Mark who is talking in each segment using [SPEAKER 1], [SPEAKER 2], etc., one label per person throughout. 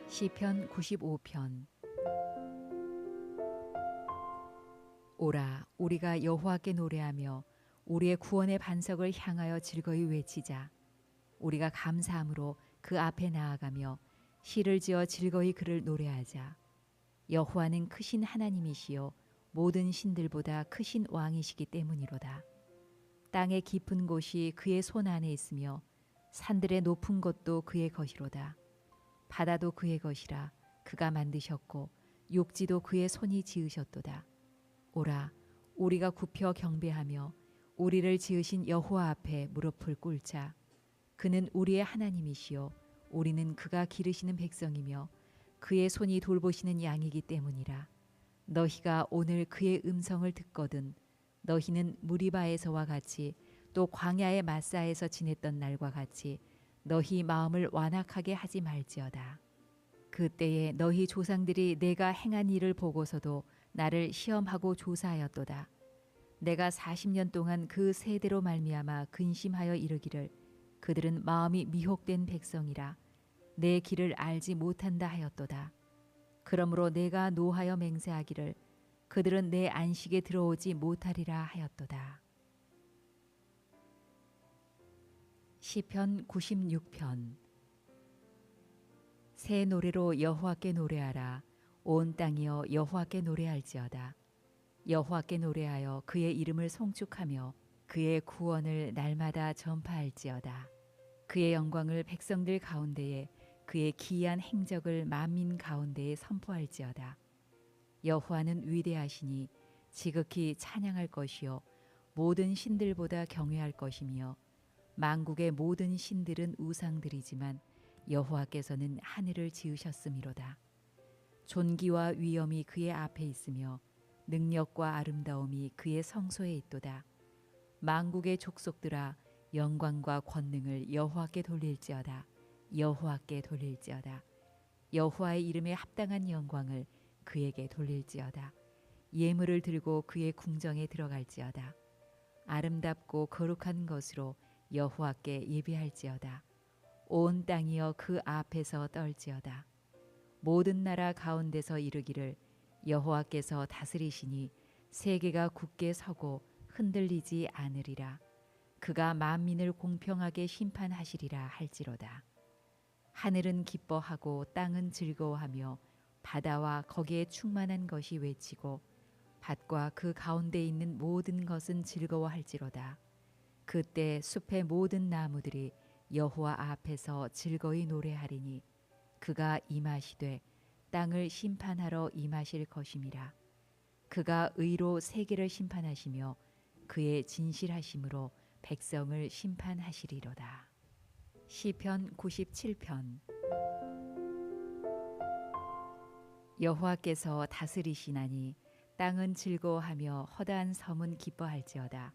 [SPEAKER 1] 시편 95편. 오라, 우리가 여호와께 노래하며 우리의 구원의 반석을 향하여 즐거이 외치자. 우리가 감사함으로 그 앞에 나아가며 시를 지어 즐거이 그를 노래하자. 여호와는 크신 하나님이시요 모든 신들보다 크신 왕이시기 때문이로다. 땅의 깊은 곳이 그의 손 안에 있으며 산들의 높은 곳도 그의 것이로다. 바다도 그의 것이라 그가 만드셨고 육지도 그의 손이 지으셨도다. 오라, 우리가 굽혀 경배하며 우리를 지으신 여호와 앞에 무릎을 꿇자. 그는 우리의 하나님이시요 우리는 그가 기르시는 백성이며 그의 손이 돌보시는 양이기 때문이라. 너희가 오늘 그의 음성을 듣거든 너희는 무리바에서와 같이 또 광야의 마사에서 지냈던 날과 같이 너희 마음을 완악하게 하지 말지어다. 그때에 너희 조상들이 내가 행한 일을 보고서도 나를 시험하고 조사하였도다. 내가 40년 동안 그 세대로 말미암아 근심하여 이르기를 그들은 마음이 미혹된 백성이라 내 길을 알지 못한다 하였도다. 그러므로 내가 노하여 맹세하기를 그들은 내 안식에 들어오지 못하리라 하였도다. 시편 96편. 새 노래로 여호와께 노래하라. 온 땅이여 여호와께 노래할지어다. 여호와께 노래하여 그의 이름을 송축하며 그의 구원을 날마다 전파할지어다. 그의 영광을 백성들 가운데에 그의 기이한 행적을 만민 가운데에 선포할지어다. 여호와는 위대하시니 지극히 찬양할 것이요 모든 신들보다 경외할 것이며 만국의 모든 신들은 우상들이지만 여호와께서는 하늘을 지으셨음이로다. 존귀와 위엄이 그의 앞에 있으며 능력과 아름다움이 그의 성소에 있도다. 만국의 족속들아 영광과 권능을 여호와께 돌릴지어다. 여호와께 돌릴지어다. 여호와의 이름에 합당한 영광을 그에게 돌릴지어다. 예물을 들고 그의 궁정에 들어갈지어다. 아름답고 거룩한 것으로 여호와께 예배할지어다. 온 땅이여 그 앞에서 떨지어다. 모든 나라 가운데서 이르기를 여호와께서 다스리시니 세계가 굳게 서고 흔들리지 않으리라. 그가 만민을 공평하게 심판하시리라 할지로다. 하늘은 기뻐하고 땅은 즐거워하며 바다와 거기에 충만한 것이 외치고 밭과 그 가운데 있는 모든 것은 즐거워할지로다. 그때 숲의 모든 나무들이 여호와 앞에서 즐거이 노래하리니 그가 임하시되 땅을 심판하러 임하실 것임이라. 그가 의로 세계를 심판하시며 그의 진실하심으로 백성을 심판하시리로다. 시편 97편. 여호와께서 다스리시나니 땅은 즐거워하며 허다한 섬은 기뻐할지어다.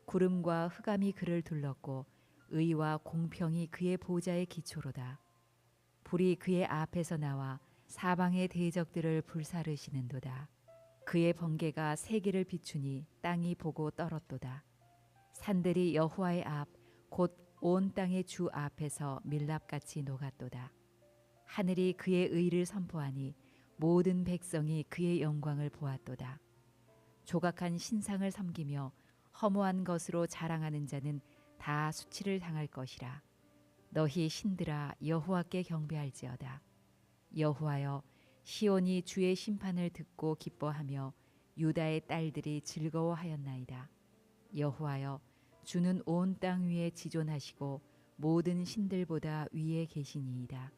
[SPEAKER 1] 구름과 흑암이 그를 둘렀고 의와 공평이 그의 보좌의 기초로다. 불이 그의 앞에서 나와 사방의 대적들을 불사르시는도다. 그의 번개가 세계를 비추니 땅이 보고 떨었도다. 산들이 여호와의 앞 곧 온 땅의 주 앞에서 밀랍같이 녹았도다. 하늘이 그의 의를 선포하니 모든 백성이 그의 영광을 보았도다. 조각한 신상을 섬기며 허무한 것으로 자랑하는 자는 다 수치를 당할 것이라. 너희 신들아 여호와께 경배할지어다. 여호와여 시온이 주의 심판을 듣고 기뻐하며 유다의 딸들이 즐거워하였나이다. 여호와여 주는 온 땅 위에 지존하시고 모든 신들보다 위에 계시니이다.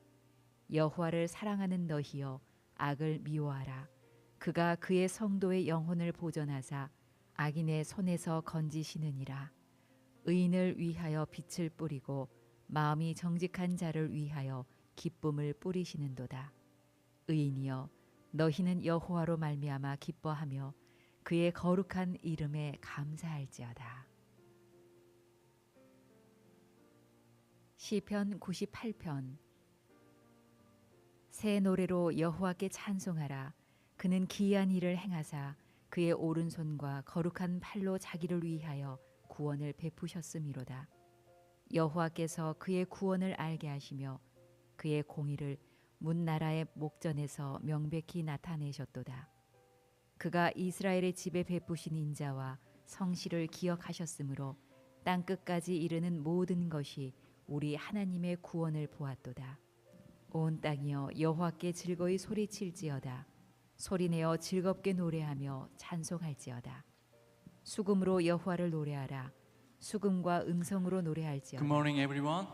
[SPEAKER 1] 여호와를 사랑하는 너희여 악을 미워하라. 그가 그의 성도의 영혼을 보전하사 악인의 손에서 건지시느니라. 의인을 위하여 빛을 뿌리고 마음이 정직한 자를 위하여 기쁨을 뿌리시는도다. 의인이여 너희는 여호와로 말미암아 기뻐하며 그의 거룩한 이름에 감사할지어다. 시편 98편. 새 노래로 여호와께 찬송하라. 그는 기이한 일을 행하사 그의 오른손과 거룩한 팔로 자기를 위하여 구원을 베푸셨음이로다. 여호와께서 그의 구원을 알게 하시며 그의 공의를 문나라의 목전에서 명백히 나타내셨도다. 그가 이스라엘의 집에 베푸신 인자와 성실을 기억하셨으므로 땅 끝까지 이르는 모든 것이 우리 하나님의 구원을 보았도다. 온 땅이여 여호와께 즐거이 소리칠지어다. 소리내어 즐겁게 노래하며 찬송할지어다. 수금으로 여호와를 노래하라. 수금과 음성으로 노래할지어다.
[SPEAKER 2] Good morning, everyone.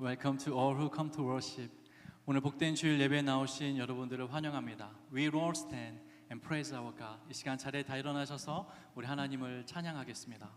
[SPEAKER 2] Welcome to all who come to worship. 오늘 복된 주일 예배에 나오신 여러분들을 환영합니다. We all stand and praise our God. 이 시간 자리에 다 일어나셔서 우리 하나님을 찬양하겠습니다.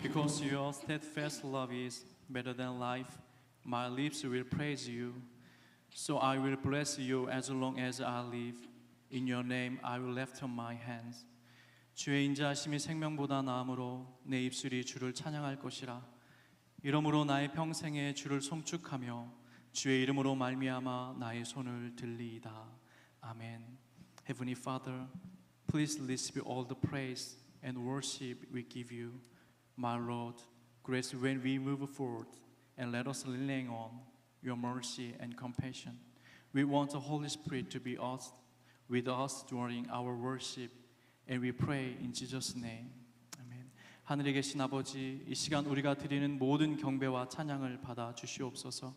[SPEAKER 2] Because your steadfast love is better than life, my lips will praise you. So I will bless you as long as I live. In your name I will lift up my hands. 주의 인자하심이 생명보다 나음으로 내 입술이 주를 찬양할 것이라. 이러므로 나의 평생에 주를 송축하며 주의 이름으로 말미암아 나의 손을 들리이다. 아멘. Heavenly Father, please receive all the praise and worship we give you. My Lord, grace when we move forward, and let us rely on your mercy and compassion. We want the Holy Spirit to be with us during our worship, and we pray in Jesus' name. 아멘. 하늘에 계신 아버지, 이 시간 우리가 드리는 모든 경배와 찬양을 받아 주시옵소서.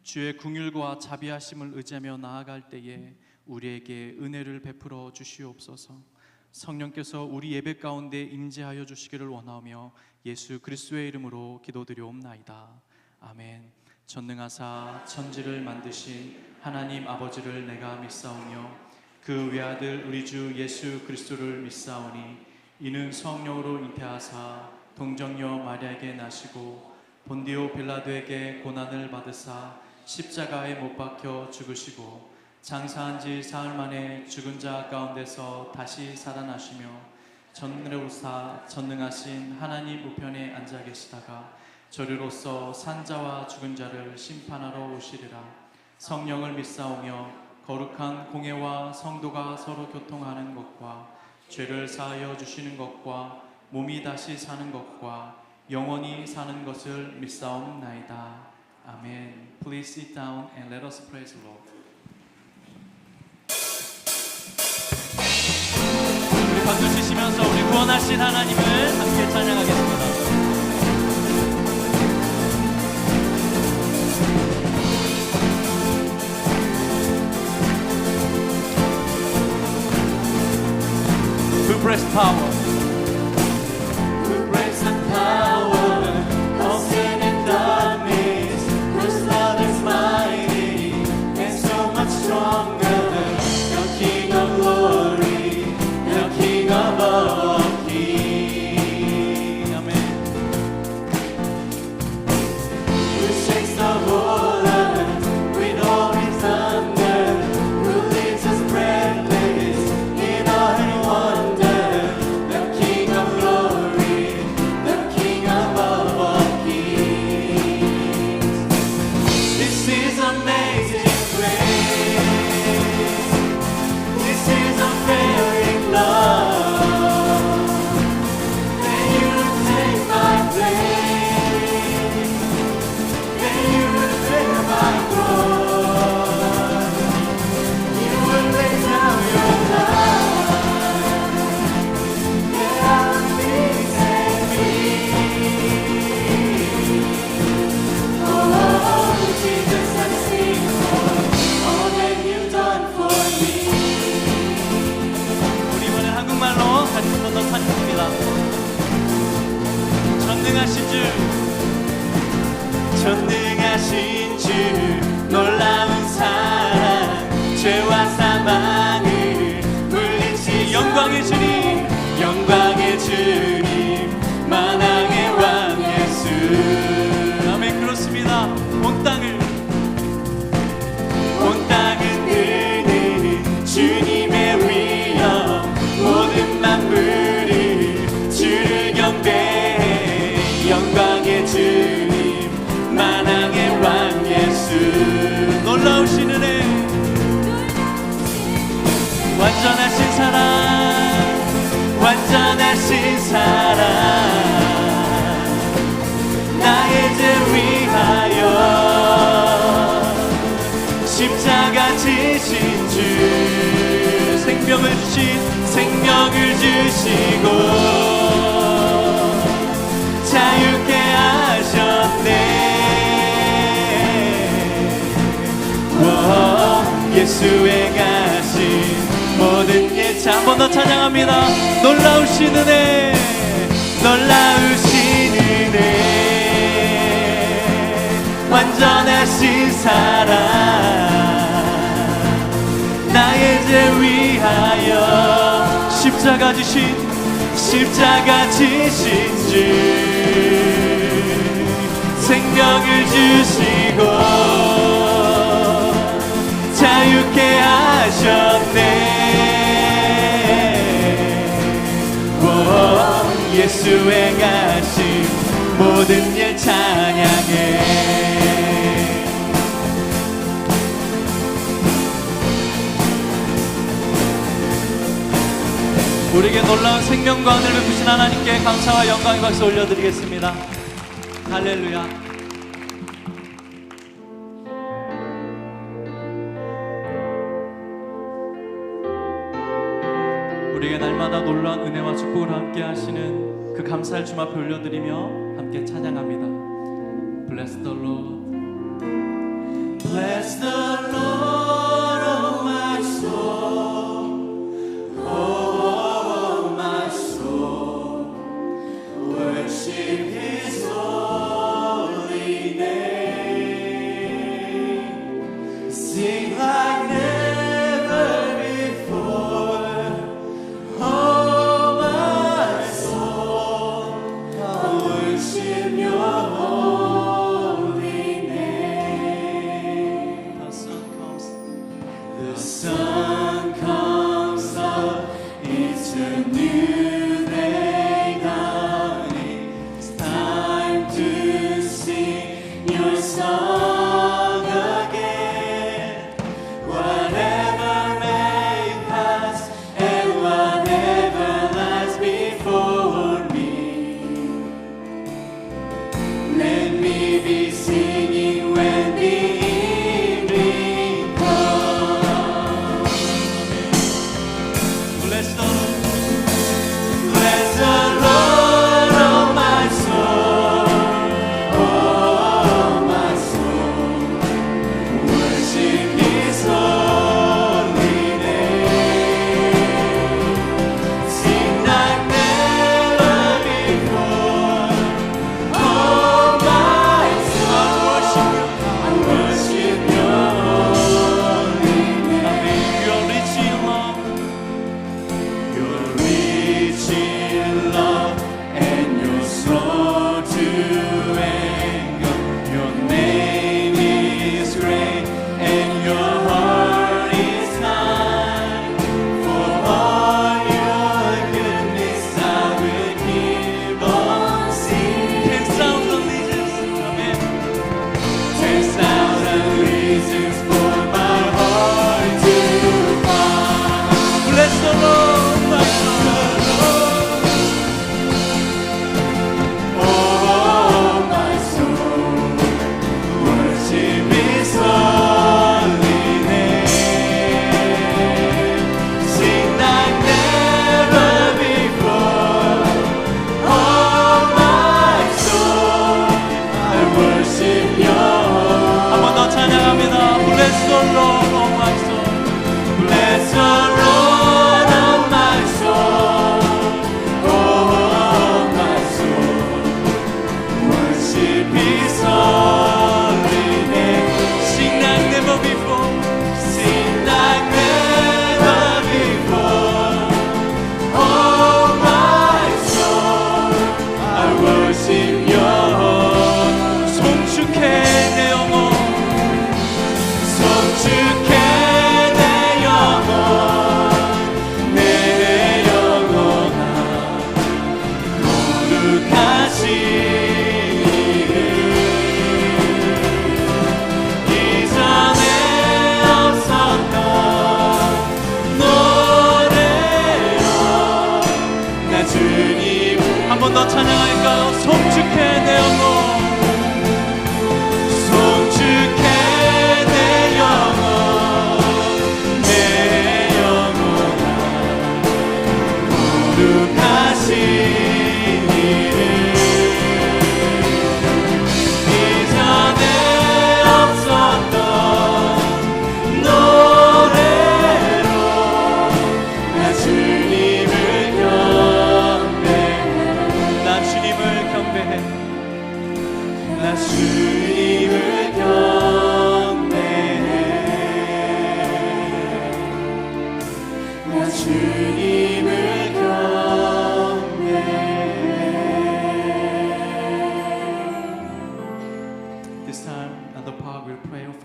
[SPEAKER 2] 주의 긍휼과 자비하심을 의지하며 나아갈 때에 우리에게 은혜를 베풀어 주시옵소서. 성령께서 우리 예배 가운데 임재하여 주시기를 원하며 예수 그리스도의 이름으로 기도드리옵나이다. 아멘. 전능하사 천지를 만드신 하나님 아버지를 내가 믿사오며 그 외아들 우리 주 예수 그리스도를 믿사오니 이는 성령으로 잉태하사 동정녀 마리아에게 나시고 본디오 빌라도에게 고난을 받으사 십자가에 못 박혀 죽으시고 장사한 지 사흘 만에 죽은 자 가운데서 다시 살아나시며 전능으로사 전능하신 하나님 우편에 앉아 계시다가 저리로서 산자와 죽은 자를 심판하러 오시리라. 성령을 믿사오며 거룩한 공회와 성도가 서로 교통하는 것과 죄를 사하여 주시는 것과 몸이 다시 사는 것과 영원히 사는 것을 믿사옵나이다. 아멘. Please sit down and let us praise the Lord. 우리 박수 치시면서 우리 구원하신 하나님을 함께 찬양하겠습니다. Who press power? 전능하신 주, 전능하신 주, 놀라운 사랑, 죄와 사망을 물리치 영광의 주님, 영광의 주님, 만왕의 왕 예수. 아멘. 그렇습니다. 온 땅을 흔드는 주님의 위엄, 모든 만물을 주를 경배해. 영광의 주님, 만왕의 왕 예수. 놀라우신 은혜, 완전하신 사랑, 완전하신 사랑, 나의 죄 위하여 십자가 지신 주, 생명을 주시고 자유케 하셨네. 예수의 가신 모든 예차 한 번 더 찬양합니다. 놀라우신 은혜, 놀라우신 은혜, 완전하신 사랑, 나의 죄 위하여 십자가 지신 주, 생명을 주시고 자유케 하셨네. 예수의 가신 모든 일 찬양해. 우리에게 놀라운 생명과 하늘을 베푸신 하나님께 감사와 영광의 박수 올려드리겠습니다. 할렐루야. 우리에게 날마다 놀라운 은혜와 축복을 함께 하시는 그 감사를 주님 앞에 올려드리며 함께 찬양합니다. Bless the Lord, bless the Lord, oh my soul, oh my soul, worship His holy name, sing like never before, oh my soul, I worship Your holy name. The sun comes up, it's a new day dawning. It's time to sing Your song again. Whatever may pass and whatever lies before me, let me be singing when the evening comes. Bless the Lord, bless the Lord, oh my soul, oh my soul, worship His holy name, sing like never before, oh my soul, I worship Your holy name. You're rich in love, You're rich in love, and You're slow to anger. Your name is great, and Your heart is kind. For all Your goodness, I will keep on singing. 10,000 reasons, amen. 10,000 reasons for my heart to find. Bless the Lord, my soul. Oh, my soul, worship His holy name. Sing like never before. Oh, my soul, I worship Your. 한 번 더 찬양합니다. Bless the Lord, oh my soul. Bless the Lord, oh my soul. Oh, my soul,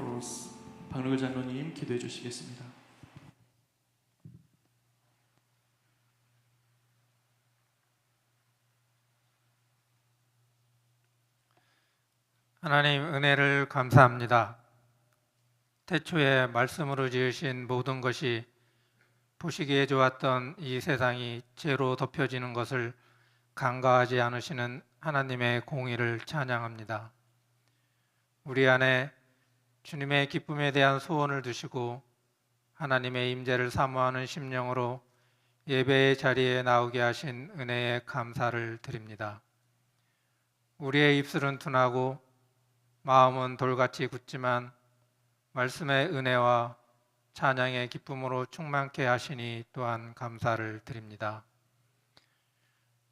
[SPEAKER 2] for us. 박노규 장로님 기도해 주시겠습니다.
[SPEAKER 3] 하나님 은혜를 감사합니다. 태초에 말씀으로 지으신 모든 것이 보시기에 좋았던 이 세상이 죄로 덮여지는 것을 간과하지 않으시는 하나님의 공의를 찬양합니다. 우리 안에 주님의 기쁨에 대한 소원을 두시고 하나님의 임재를 사모하는 심령으로 예배의 자리에 나오게 하신 은혜에 감사를 드립니다. 우리의 입술은 둔하고 마음은 돌같이 굳지만 말씀의 은혜와 찬양의 기쁨으로 충만케 하시니 또한 감사를 드립니다.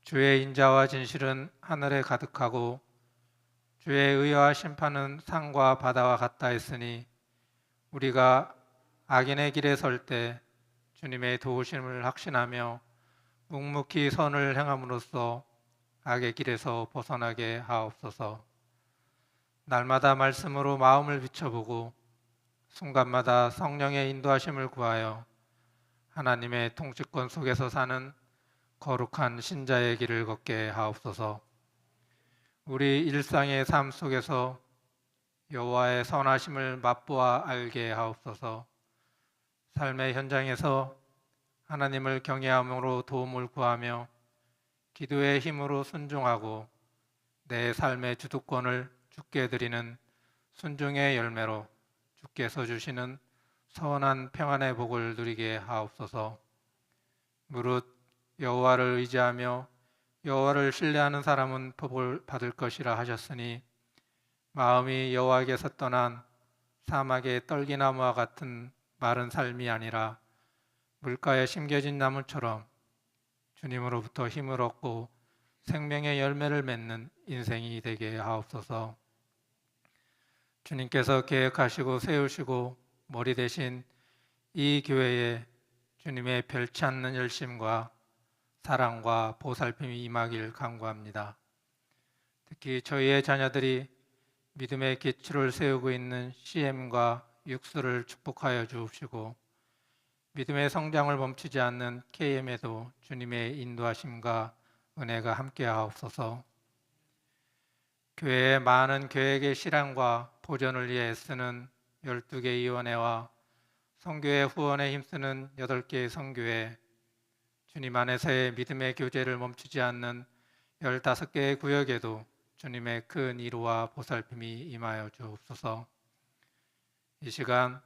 [SPEAKER 3] 주의 인자와 진실은 하늘에 가득하고 주의 의와 심판은 산과 바다와 같다 했으니 우리가 악인의 길에 설 때 주님의 도우심을 확신하며 묵묵히 선을 행함으로써 악의 길에서 벗어나게 하옵소서. 날마다 말씀으로 마음을 비춰보고 순간마다 성령의 인도하심을 구하여 하나님의 통치권 속에서 사는 거룩한 신자의 길을 걷게 하옵소서. 우리 일상의 삶 속에서 여호와의 선하심을 맛보아 알게 하옵소서. 삶의 현장에서 하나님을 경외함으로 도움을 구하며 기도의 힘으로 순종하고 내 삶의 주도권을 주께 드리는 순종의 열매로 주께서 주시는 선한 평안의 복을 누리게 하옵소서. 무릇 여호와를 의지하며 여호와를 신뢰하는 사람은 복을 받을 것이라 하셨으니 마음이 여호와에게서 떠난 사막의 떨기나무와 같은 마른 삶이 아니라 물가에 심겨진 나무처럼 주님으로부터 힘을 얻고 생명의 열매를 맺는 인생이 되게 하옵소서. 주님께서 계획하시고 세우시고 머리 대신 이 교회에 주님의 별치 않는 열심과 사랑과 보살핌이 임하길 간구합니다. 특히 저희의 자녀들이 믿음의 기초를 세우고 있는 CM과 육수를 축복하여 주옵시고 믿음의 성장을 멈추지 않는 KM에도 주님의 인도하심과 은혜가 함께하옵소서. 교회의 많은 계획의 실행과 보전을 위해 쓰는 12개 위원회와 선교회 후원에 힘쓰는 8개의 선교회, 주님 안에서의 믿음의 교제를 멈추지 않는 15개의 구역에도 주님의 큰 위로와 보살핌이 임하여 주옵소서. 이 시간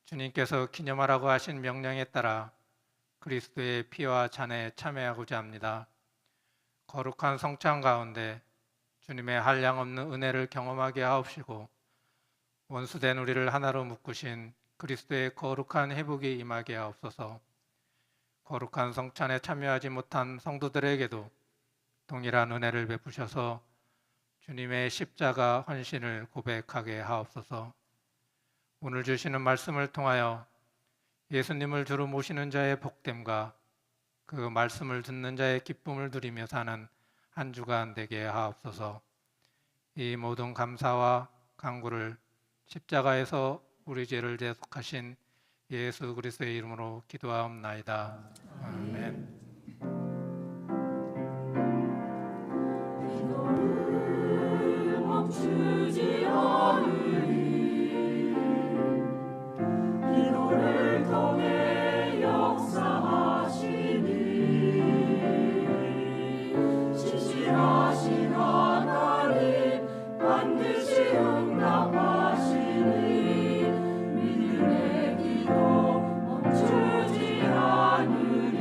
[SPEAKER 3] 주님께서 기념하라고 하신 명령에 따라 그리스도의 피와 잔에 참여하고자 합니다. 거룩한 성찬 가운데 주님의 한량없는 은혜를 경험하게 하옵시고 원수된 우리를 하나로 묶으신 그리스도의 거룩한 회복이 임하게 하옵소서. 거룩한 성찬에 참여하지 못한 성도들에게도 동일한 은혜를 베푸셔서 주님의 십자가 헌신을 고백하게 하옵소서. 오늘 주시는 말씀을 통하여 예수님을 주로 모시는 자의 복됨과 그 말씀을 듣는 자의 기쁨을 누리며 사는 한 주간 되게 하옵소서. 이 모든 감사와 간구를 십자가에서 우리 죄를 대속하신 예수 그리스도의 이름으로 기도하옵나이다. 아멘.
[SPEAKER 4] 멈추지 않으리 기도를 통해 역사하시니 신실하신 하나님 반드시 응답하시니 믿음의 기도 멈추지 않으리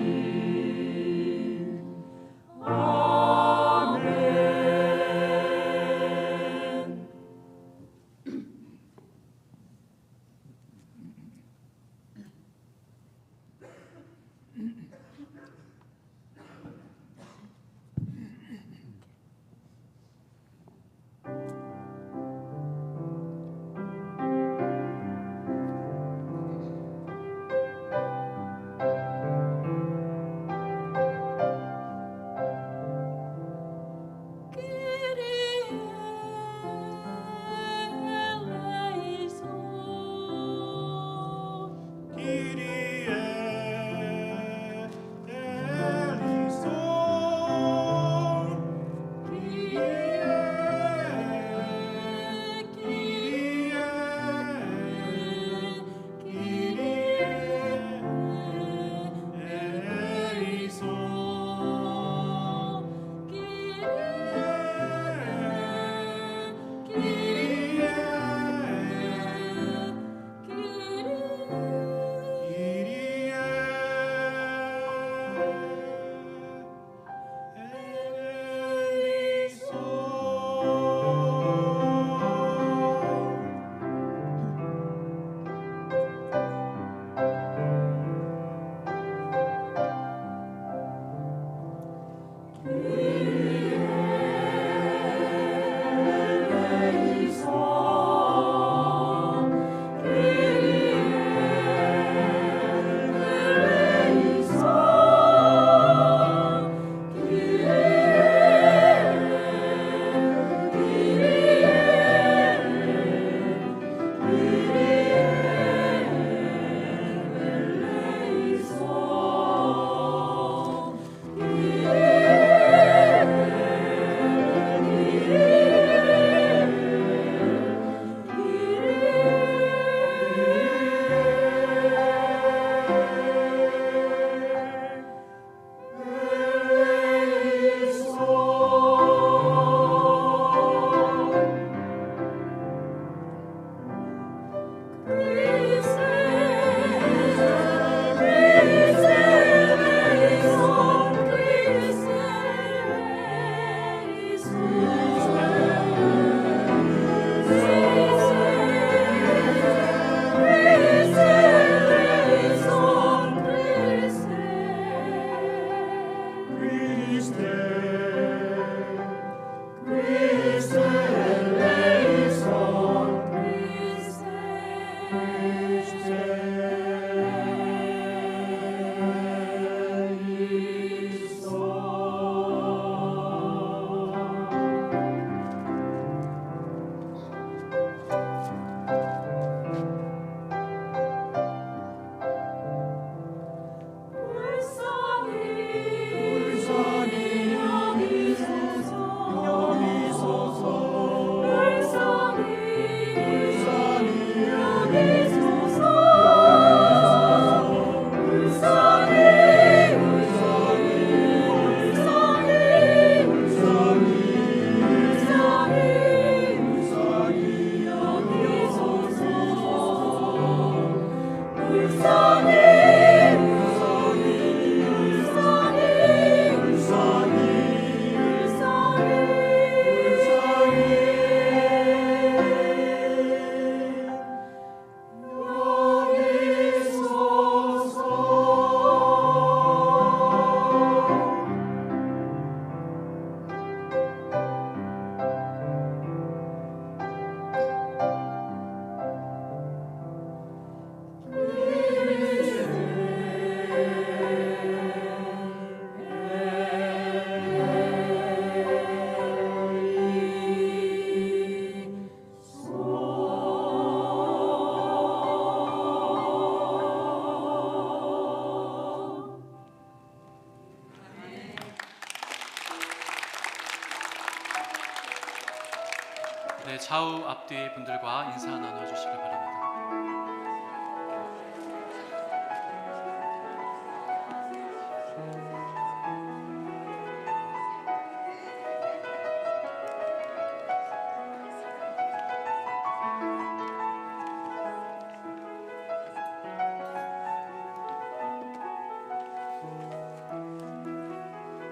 [SPEAKER 2] 네, 좌우 앞뒤 분들과 인사 나눠주시길 바랍니다.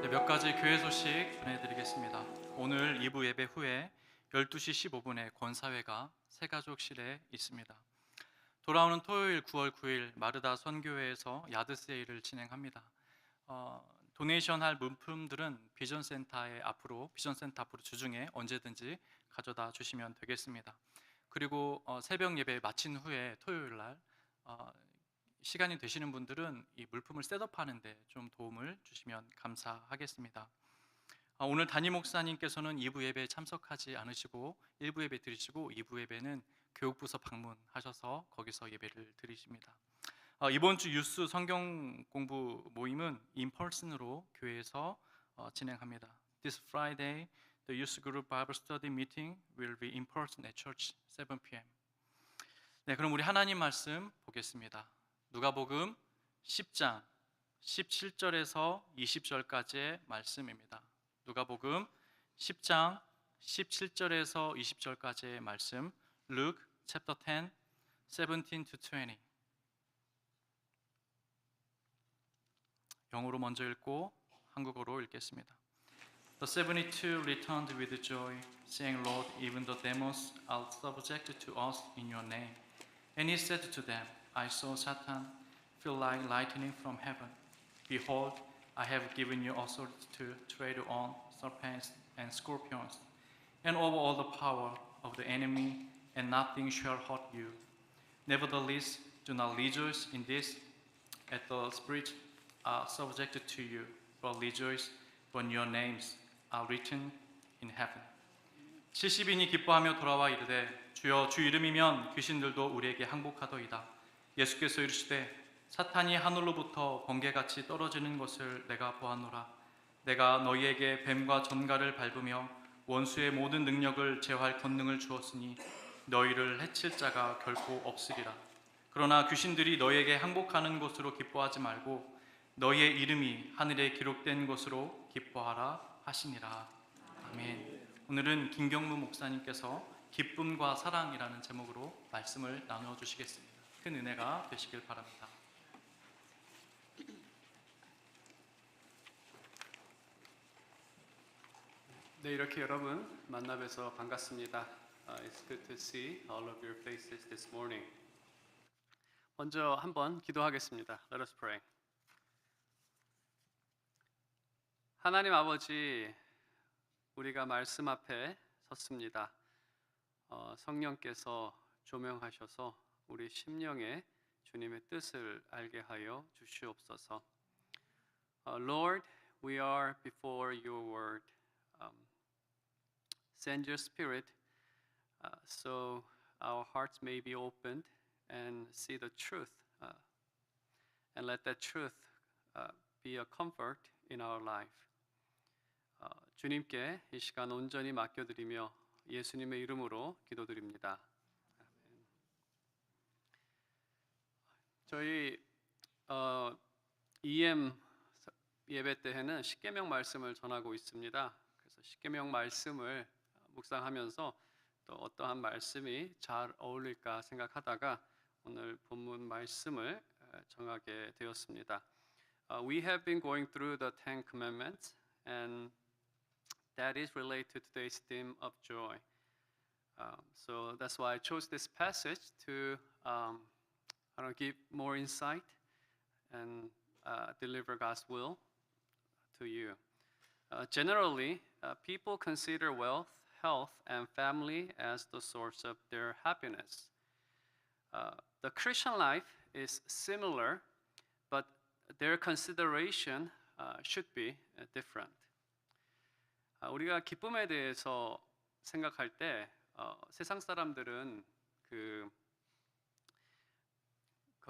[SPEAKER 2] 네, 몇 가지 교회 소식 전해드리겠습니다. 오늘 2부 예배 후에 12시 15분에 권사회가 새가족실에 있습니다. 돌아오는 토요일 9월 9일 마르다 선교회에서 야드 세일을 진행합니다. 도네이션 할 물품들은 비전센터 앞으로 주중에 언제든지 가져다 주시면 되겠습니다. 그리고 새벽 예배 마친 후에 토요일 날 시간이 되시는 분들은 이 물품을 셋업하는 데 좀 도움을 주시면 감사하겠습니다. 오늘 담임 목사님께서는 2부 예배에 참석하지 않으시고 1부 예배 드리시고 2부 예배는 교육부서 방문하셔서 거기서 예배를 드리십니다. 이번 주 유스 성경 공부 모임은 인펄슨으로 교회에서 진행합니다. This Friday, the Youth Group Bible Study Meeting will be in person at church 7 p.m. 네, 그럼 우리 하나님 말씀 보겠습니다. 누가복음 10장 17절에서 20절까지의 말씀입니다. 누가복음 10장 17절에서 20절까지의 말씀, Luke chapter 10, 17 to 20. 영어로 먼저 읽고 한국어로 읽겠습니다. The 72 returned with joy, saying, Lord, even the demons are subjected to us in your name. And he said to them, I saw Satan fell like lightning from heaven. Behold, I have given you authority to tread on serpents and scorpions, and over all the power of the enemy, and nothing shall hurt you. Nevertheless, do not rejoice in this, as the spirits are subjected to you, but rejoice when your names are written in heaven. 70인이 기뻐하며 돌아와 이르되 주여 주 이름이면 귀신들도 우리에게 항복하더이다. 예수께서 이르시되 사탄이 하늘로부터 번개같이 떨어지는 것을 내가 보았노라. 내가 너희에게 뱀과 전갈을 밟으며 원수의 모든 능력을 제어할 권능을 주었으니 너희를 해칠 자가 결코 없으리라. 그러나 귀신들이 너희에게 항복하는 것으로 기뻐하지 말고 너희의 이름이 하늘에 기록된 것으로 기뻐하라 하시니라. 아멘. 오늘은 김경무 목사님께서 기쁨과 사랑이라는 제목으로 말씀을 나누어 주시겠습니다. 큰 은혜가 되시길 바랍니다.
[SPEAKER 5] 네, 이렇게 여러분 만나 뵈서 반갑습니다. It's good to see all of your faces this morning. 먼저 한번 기도하겠습니다. Let us pray. 하나님 아버지, 우리가 말씀 앞에 섰습니다. 성령께서 조명하셔서 우리 심령에 주님의 뜻을 알게 하여 주시옵소서. Lord, we are before your word. Send your spirit so our hearts may be opened and see the truth, and let that truth be a comfort in our life. 주님께 이 시간 온전히 맡겨드리며 예수님의 이름으로 기도드립니다. 저희 EM 예배 때에는 십계명 말씀을 전하고 있습니다. 그래서 십계명 말씀을 묵상하면서 또 어떠한 말씀이 잘 어울릴까 생각하다가 오늘 본문 말씀을 정하게 되었습니다. We have been going through the Ten Commandments, and that is related to today's theme of joy. So that's why I chose this passage to give more insight and deliver God's will to you. Generally, people consider wealth, health, and family as the source of their happiness. The Christian life is similar, but their consideration should be different. 우리가 기쁨에 대해서 생각할 때 세상 사람들은 그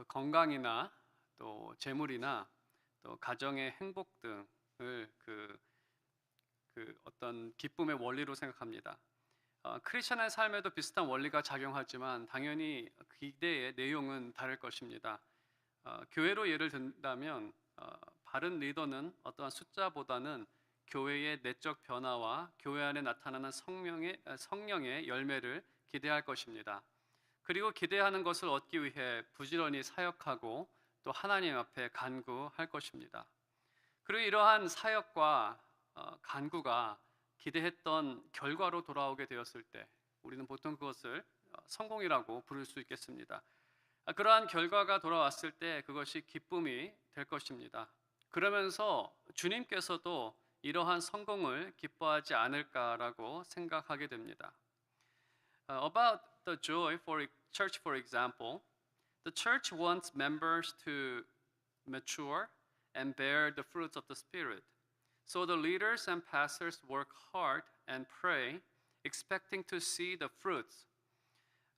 [SPEAKER 5] 건강이나 또 재물이나 또 가정의 행복 등을 그 어떤 기쁨의 원리로 생각합니다. 크리스천의 삶에도 비슷한 원리가 작용하지만 당연히 기대의 내용은 다를 것입니다. 교회로 예를 든다면 바른 리더는 어떠한 숫자보다는 교회의 내적 변화와 교회 안에 나타나는 성령의 열매를 기대할 것입니다. 그리고 기대하는 것을 얻기 위해 부지런히 사역하고 또 하나님 앞에 간구할 것입니다. 그리고 이러한 사역과 간구가 기대했던 결과로 돌아오게 되었을 때 우리는 보통 그것을 성공이라고 부를 수 있겠습니다. 그러한 결과가 돌아왔을 때 그것이 기쁨이 될 것입니다. 그러면서 주님께서도 이러한 성공을 기뻐하지 않을까라고 생각하게 됩니다. About the joy for church, for example, the church wants members to mature and bear the fruits of the Spirit. So the leaders and pastors work hard and pray, expecting to see the fruits.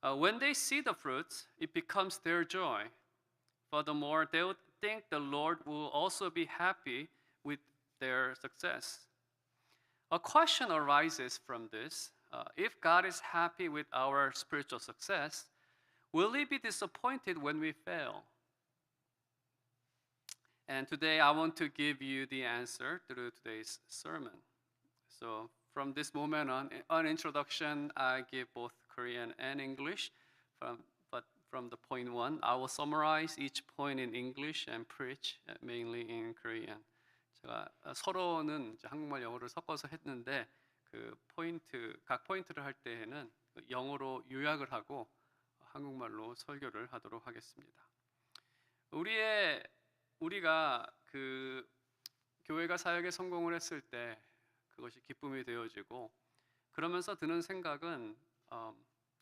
[SPEAKER 5] When they see the fruits, it becomes their joy. Furthermore, they would think the Lord will also be happy with their success. A question arises from this. If God is happy with our spiritual success, will He be disappointed when we fail? And today I want to give you the answer through today's sermon. So from this moment on introduction, I give both Korean and English. But from the point one, I will summarize each point in English and preach mainly in Korean. 제가 서로는 이제 한국말 영어를 섞어서 했는데 각 포인트를 할 때에는 영어로 요약을 하고 한국말로 설교를 하도록 하겠습니다. 우리가 그 교회가 사역에 성공을 했을 때 그것이 기쁨이 되어지고 그러면서 드는 생각은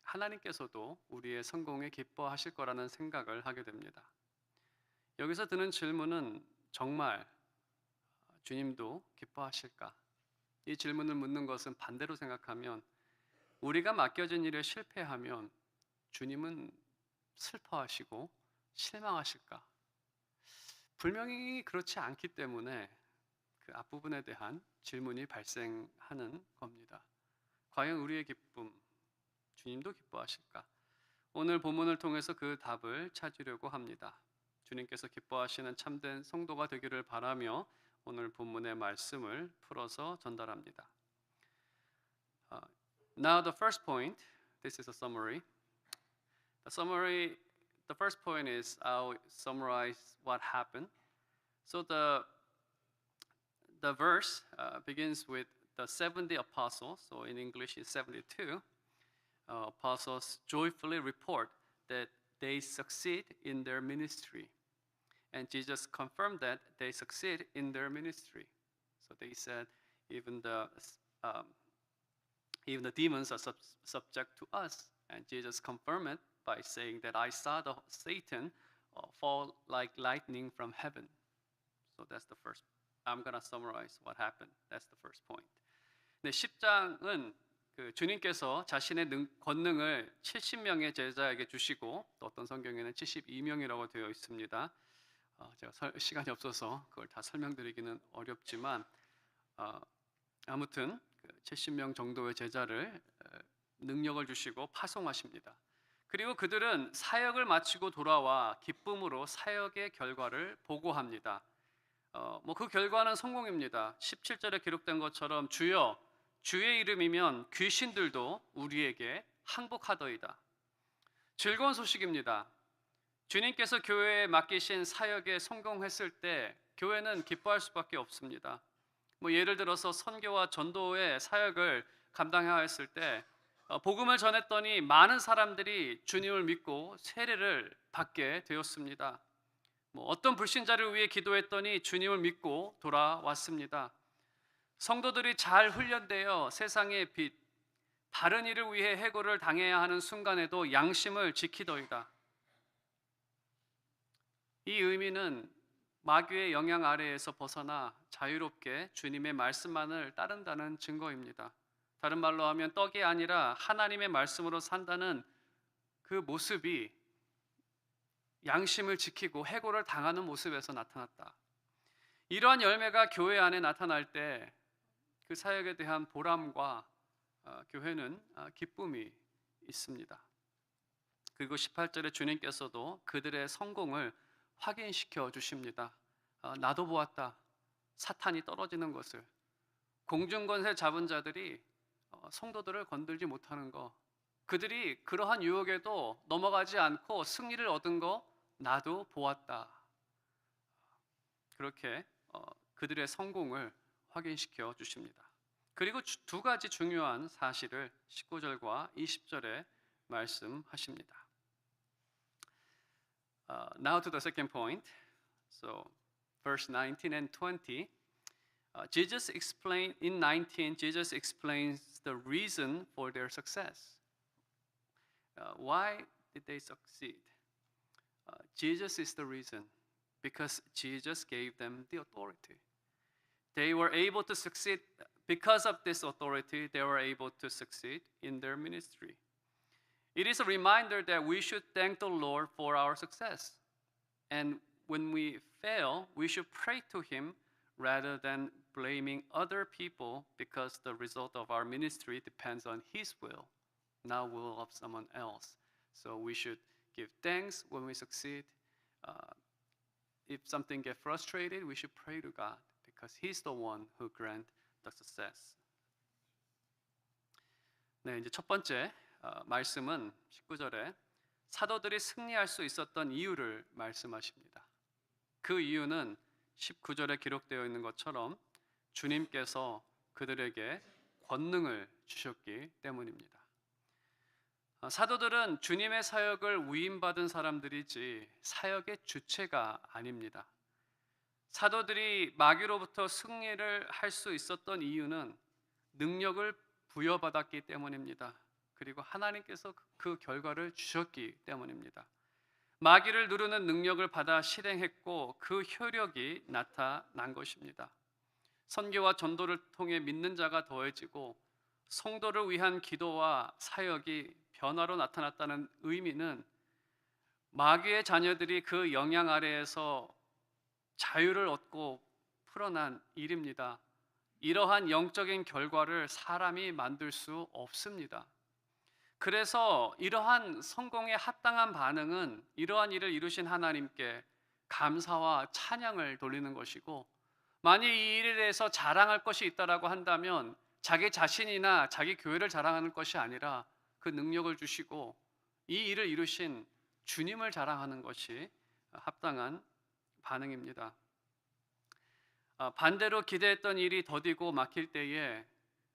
[SPEAKER 5] 하나님께서도 우리의 성공에 기뻐하실 거라는 생각을 하게 됩니다. 여기서 드는 질문은 정말 주님도 기뻐하실까? 이 질문을 묻는 것은 반대로 생각하면 우리가 맡겨진 일에 실패하면 주님은 슬퍼하시고 실망하실까? 분명히 그렇지 않기 때문에 그 앞부분에 대한 질문이 발생하는 겁니다. 과연 우리의 기쁨, 주님도 기뻐하실까? 오늘 본문을 통해서 그 답을 찾으려고 합니다. 주님께서 기뻐하시는 참된 성도가 되기를 바라며 오늘 본문의 말씀을 풀어서 전달합니다. Now the first point, this is a summary. The first point is I'll summarize what happened. So the verse begins with the 70 apostles. So in English it's 72. Apostles joyfully report that they succeed in their ministry. And Jesus confirmed that they succeed in their ministry. So they said, even the demons are subject to us. And Jesus confirmed it by saying that I saw Satan fall like lightning from heaven. So that's the first. I'm going to summarize what happened. That's the first point. 네, 10장은 주님께서 자신의 권능을 70명의 제자에게 주시고 또 어떤 성경에는 72명이라고 되어 있습니다. 제가 시간이 없어서 그걸 다 설명드리기는 어렵지만 아무튼 70명 정도의 제자를 능력을 주시고 파송하십니다. 그리고 그들은 사역을 마치고 돌아와 기쁨으로 사역의 결과를 보고합니다. 그 결과는 성공입니다. 17절에 기록된 것처럼 주여 주의 이름이면 귀신들도 우리에게 항복하더이다. 즐거운 소식입니다. 주님께서 교회에 맡기신 사역에 성공했을 때 교회는 기뻐할 수밖에 없습니다. 예를 들어서 선교와 전도의 사역을 감당해야 했을 때 복음을 전했더니 많은 사람들이 주님을 믿고 세례를 받게 되었습니다. 어떤 불신자를 위해 기도했더니 주님을 믿고 돌아왔습니다. 성도들이 잘 훈련되어 세상의 빛, 다른 이를 위해 해고를 당해야 하는 순간에도 양심을 지키더이다. 이 의미는 마귀의 영향 아래에서 벗어나 자유롭게 주님의 말씀만을 따른다는 증거입니다. 다른 말로 하면 떡이 아니라 하나님의 말씀으로 산다는 그 모습이 양심을 지키고 해고를 당하는 모습에서 나타났다. 이러한 열매가 교회 안에 나타날 때 그 사역에 대한 보람과 교회는 기쁨이 있습니다. 그리고 18절에 주님께서도 그들의 성공을 확인시켜 주십니다. 나도 보았다. 사탄이 떨어지는 것을. 공중권세 잡은 자들이 성도들을 건들지 못하는 거, 그들이 그러한 유혹에도 넘어가지 않고 승리를 얻은 거 나도 보았다. 그렇게 그들의 성공을 확인시켜 주십니다. 그리고 두 가지 중요한 사실을 19절과 20절에 말씀하십니다. Now to the second point. So, verse 19 and 20. Jesus explained in 19. Jesus explains the reason for their success. Why did they succeed? Jesus is the reason, because Jesus gave them the authority. They were able to succeed because of this authority. They were able to succeed in their ministry. It is a reminder that we should thank the Lord for our success. And when we fail, we should pray to Him rather than blaming other people because the result of our ministry depends on His will, not will of someone else. So we should give thanks when we succeed. If something gets frustrated, we should pray to God because He's the one who grants the success. 네, 이제 첫 번째 말씀은 19절에 사도들이 승리할 수 있었던 이유를 말씀하십니다. 그 이유는 19절에 기록되어 있는 것처럼 주님께서 그들에게 권능을 주셨기 때문입니다. 사도들은 주님의 사역을 위임받은 사람들이지 사역의 주체가 아닙니다. 사도들이 마귀로부터 승리를 할 수 있었던 이유는 능력을 부여받았기 때문입니다. 그리고 하나님께서 그 결과를 주셨기 때문입니다. 마귀를 누르는 능력을 받아 실행했고 그 효력이 나타난 것입니다. 선교와 전도를 통해 믿는 자가 더해지고 성도를 위한 기도와 사역이 변화로 나타났다는 의미는 마귀의 자녀들이 그 영향 아래에서 자유를 얻고 풀어난 일입니다. 이러한 영적인 결과를 사람이 만들 수 없습니다. 그래서 이러한 성공에 합당한 반응은 이러한 일을 이루신 하나님께 감사와 찬양을 돌리는 것이고, 만일 이 일에 대해서 자랑할 것이 있다라고 한다면 자기 자신이나 자기 교회를 자랑하는 것이 아니라 그 능력을 주시고 이 일을 이루신 주님을 자랑하는 것이 합당한 반응입니다. 반대로 기대했던 일이 더디고 막힐 때에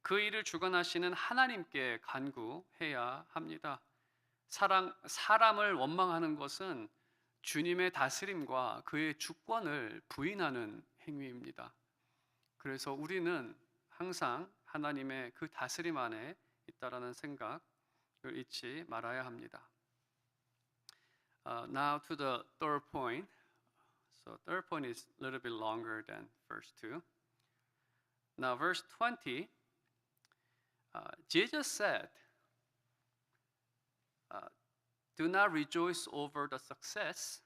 [SPEAKER 5] 그 일을 주관하시는 하나님께 간구해야 합니다. 사람을 원망하는 것은 주님의 다스림과 그의 주권을 부인하는 행위입니다. 그래서 우리는 항상 하나님의 그 다스림 안에 있다라는 생각을 잊지 말아야 합니다. Now to the third point. So third point is a little bit longer than verse 2. Now verse 20, Jesus said, do not rejoice over the success,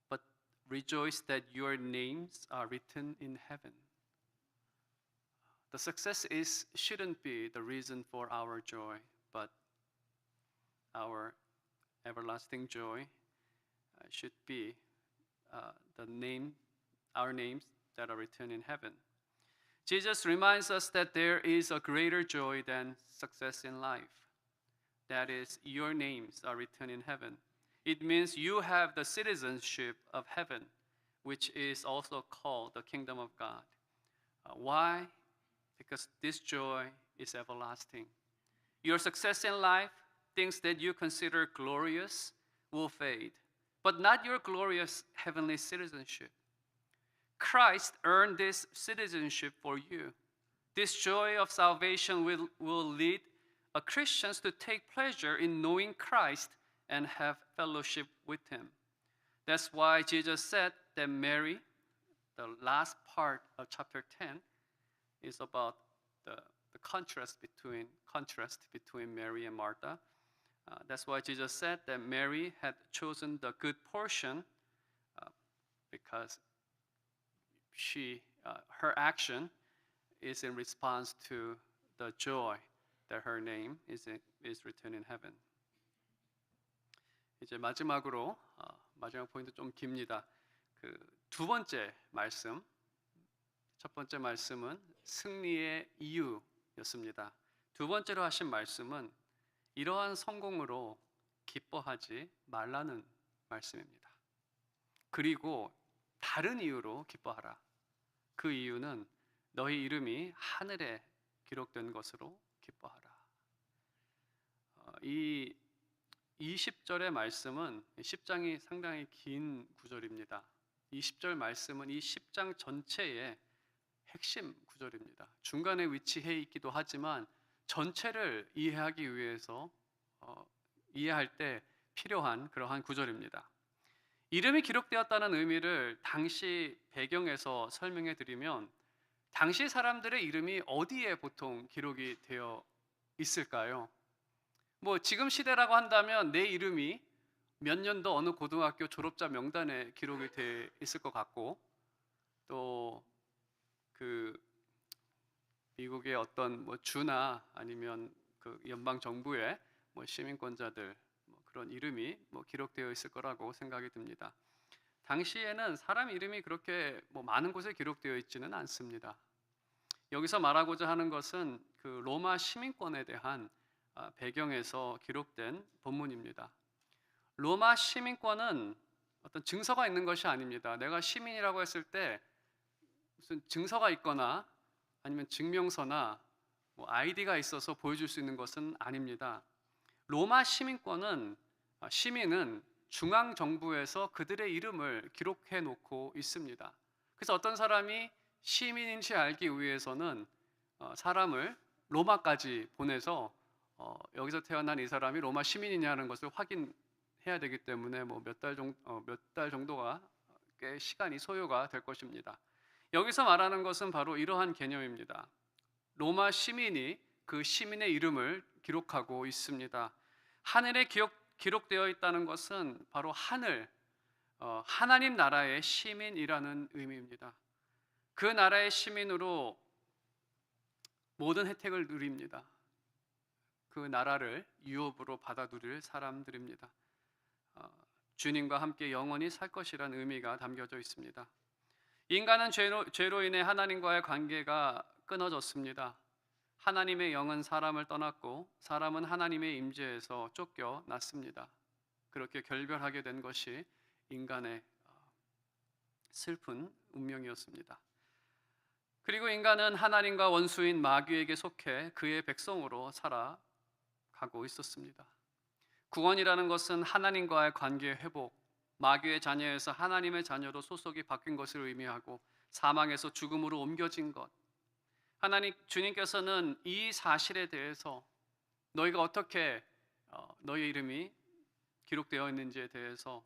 [SPEAKER 5] but rejoice that your names are written in heaven. The success shouldn't be the reason for our joy, but our everlasting joy should be our names that are written in heaven. Jesus reminds us that there is a greater joy than success in life. That is, your names are written in heaven. It means you have the citizenship of heaven, which is also called the kingdom of God. Why? Because this joy is everlasting. Your success in life, things that you consider glorious, will fade, but not your glorious heavenly citizenship. Christ earned this citizenship for you. This joy of salvation will lead Christians to take pleasure in knowing Christ and have fellowship with Him. That's why Jesus said that Mary, the last part of chapter 10, is about the contrast between Mary and Martha. That's why Jesus said that Mary had chosen the good portion because her action is in response to the joy that her name is written in heaven. 이제 마지막으로 마지막 포인트 좀 깁니다. 그 두 번째 말씀, 첫 번째 말씀은 승리의 이유였습니다. 두 번째로 하신 말씀은 이러한 성공으로 기뻐하지 말라는 말씀입니다. 그리고 다른 이유로 기뻐하라. 그 이유는 너희 이름이 하늘에 기록된 것으로 기뻐하라. 이 20절의 말씀은 10장이 상당히 긴 구절입니다. 이 10절 말씀은 이 10장 전체의 핵심 구절입니다. 중간에 위치해 있기도 하지만 전체를 이해하기 위해서 이해할 때 필요한 그러한 구절입니다. 이름이 기록되었다는 의미를 당시 배경에서 설명해 드리면 당시 사람들의 이름이 어디에 보통 기록이 되어 있을까요? 뭐 지금 시대라고 한다면 내 이름이 몇 년도 어느 고등학교 졸업자 명단에 기록이 돼 있을 것 같고 또 그 미국의 어떤 뭐 주나 아니면 그 연방 정부의 뭐 시민권자들 뭐 그런 이름이 뭐 기록되어 있을 거라고 생각이 듭니다. 당시에는 사람 이름이 그렇게 뭐 많은 곳에 기록되어 있지는 않습니다. 여기서 말하고자 하는 것은 그 로마 시민권에 대한 배경에서 기록된 본문입니다. 로마 시민권은 어떤 증서가 있는 것이 아닙니다. 내가 시민이라고 했을 때 무슨 증서가 있거나 아니면 증명서나 뭐 아이디가 있어서 보여줄 수 있는 것은 아닙니다. 로마 시민은 중앙 정부에서 그들의 이름을 기록해 놓고 있습니다. 그래서 어떤 사람이 시민인지 알기 위해서는 사람을 로마까지 보내서 여기서 태어난 이 사람이 로마 시민이냐는 것을 확인해야 되기 때문에 뭐 몇 달 정도가 꽤 시간이 소요가 될 것입니다. 여기서 말하는 것은 바로 이러한 개념입니다. 로마 시민이 그 시민의 이름을 기록하고 있습니다. 하늘에 기록되어 있다는 것은 바로 하나님 나라의 시민이라는 의미입니다. 그 나라의 시민으로 모든 혜택을 누립니다. 그 나라를 유업으로 받아 누릴 사람들입니다. 주님과 함께 영원히 살 것이라는 의미가 담겨져 있습니다. 인간은 죄로 인해 하나님과의 관계가 끊어졌습니다. 하나님의 영은 사람을 떠났고 사람은 하나님의 임재에서 쫓겨났습니다. 그렇게 결별하게 된 것이 인간의 슬픈 운명이었습니다. 그리고 인간은 하나님과 원수인 마귀에게 속해 그의 백성으로 살아가고 있었습니다. 구원이라는 것은 하나님과의 관계의 회복, 마귀의 자녀에서 하나님의 자녀로 소속이 바뀐 것을 의미하고 사망에서 죽음으로 옮겨진 것. 주님께서는 이 사실에 대해서 너희가 어떻게 너희 이름이 기록되어 있는지에 대해서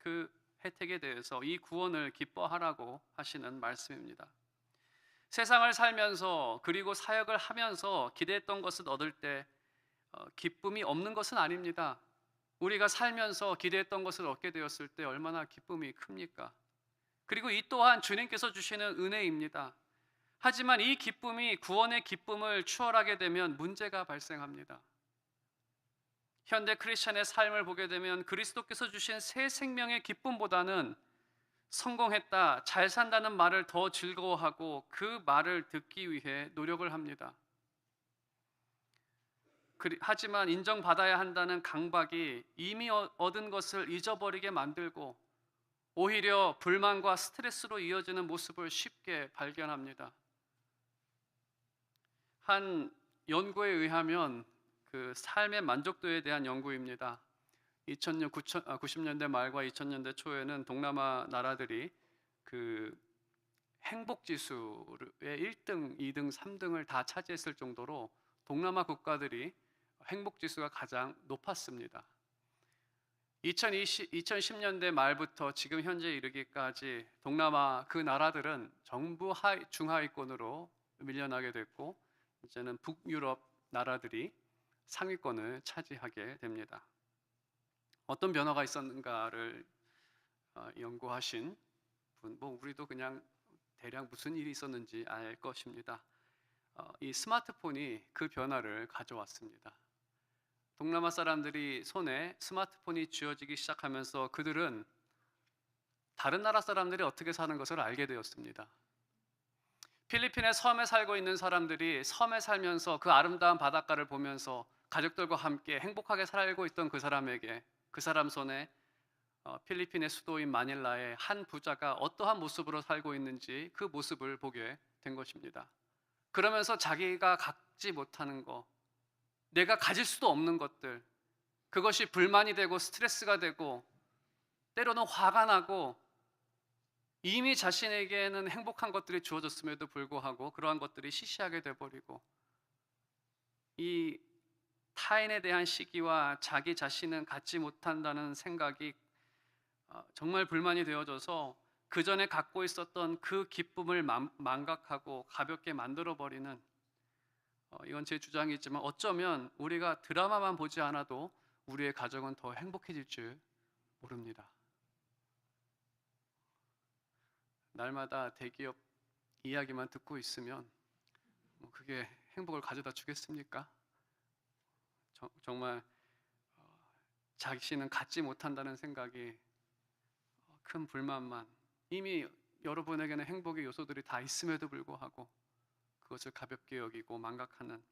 [SPEAKER 5] 그 혜택에 대해서 이 구원을 기뻐하라고 하시는 말씀입니다. 세상을 살면서 그리고 사역을 하면서 기대했던 것을 얻을 때 기쁨이 없는 것은 아닙니다. 우리가 살면서 기대했던 것을 얻게 되었을 때 얼마나 기쁨이 큽니까? 그리고 이 또한 주님께서 주시는 은혜입니다. 하지만 이 기쁨이 구원의 기쁨을 추월하게 되면 문제가 발생합니다. 현대 크리스천의 삶을 보게 되면 그리스도께서 주신 새 생명의 기쁨보다는 성공했다, 잘 산다는 말을 더 즐거워하고 그 말을 듣기 위해 노력을 합니다. 하지만 인정받아야 한다는 강박이 이미 얻은 것을 잊어버리게 만들고 오히려 불만과 스트레스로 이어지는 모습을 쉽게 발견합니다. 한 연구에 의하면 그 삶의 만족도에 대한 연구입니다. 90년대 말과 2000년대 초에는 동남아 나라들이 그 행복 지수의 1등, 2등, 3등을 다 차지했을 정도로 동남아 국가들이 행복 지수가 가장 높았습니다. 2010년대 말부터 지금 현재 이르기까지 동남아 그 나라들은 전부 중하위권으로 밀려나게 됐고 이제는 북유럽 나라들이 상위권을 차지하게 됩니다. 어떤 변화가 있었는가를 연구하신 분, 우리도 그냥 대략 무슨 일이 있었는지 알 것입니다. 이 스마트폰이 그 변화를 가져왔습니다. 동남아 사람들이 손에 스마트폰이 쥐어지기 시작하면서 그들은 다른 나라 사람들이 어떻게 사는 것을 알게 되었습니다. 필리핀의 섬에 살고 있는 사람들이 섬에 살면서 그 아름다운 바닷가를 보면서 가족들과 함께 행복하게 살고 있던 그 사람에게, 그 사람 손에 필리핀의 수도인 마닐라의 한 부자가 어떠한 모습으로 살고 있는지 그 모습을 보게 된 것입니다. 그러면서 자기가 갖지 못하는 것, 내가 가질 수도 없는 것들, 그것이 불만이 되고 스트레스가 되고 때로는 화가 나고 이미 자신에게는 행복한 것들이 주어졌음에도 불구하고 그러한 것들이 시시하게 돼버리고 이 타인에 대한 시기와 자기 자신은 갖지 못한다는 생각이 정말 불만이 되어져서 그 전에 갖고 있었던 그 기쁨을 망각하고 가볍게 만들어버리는, 이건 제 주장이지만 어쩌면 우리가 드라마만 보지 않아도 우리의 가정은 더 행복해질 줄 모릅니다. 날마다 대기업 이야기만 듣고 있으면 그게 행복을 가져다 주겠습니까? 정말 자신은 갖지 못한다는 생각이 큰 불만만, 이미 여러분에게는 행복의 요소들이 다 있음에도 불구하고 그것을 가볍게 여기고 망각하는,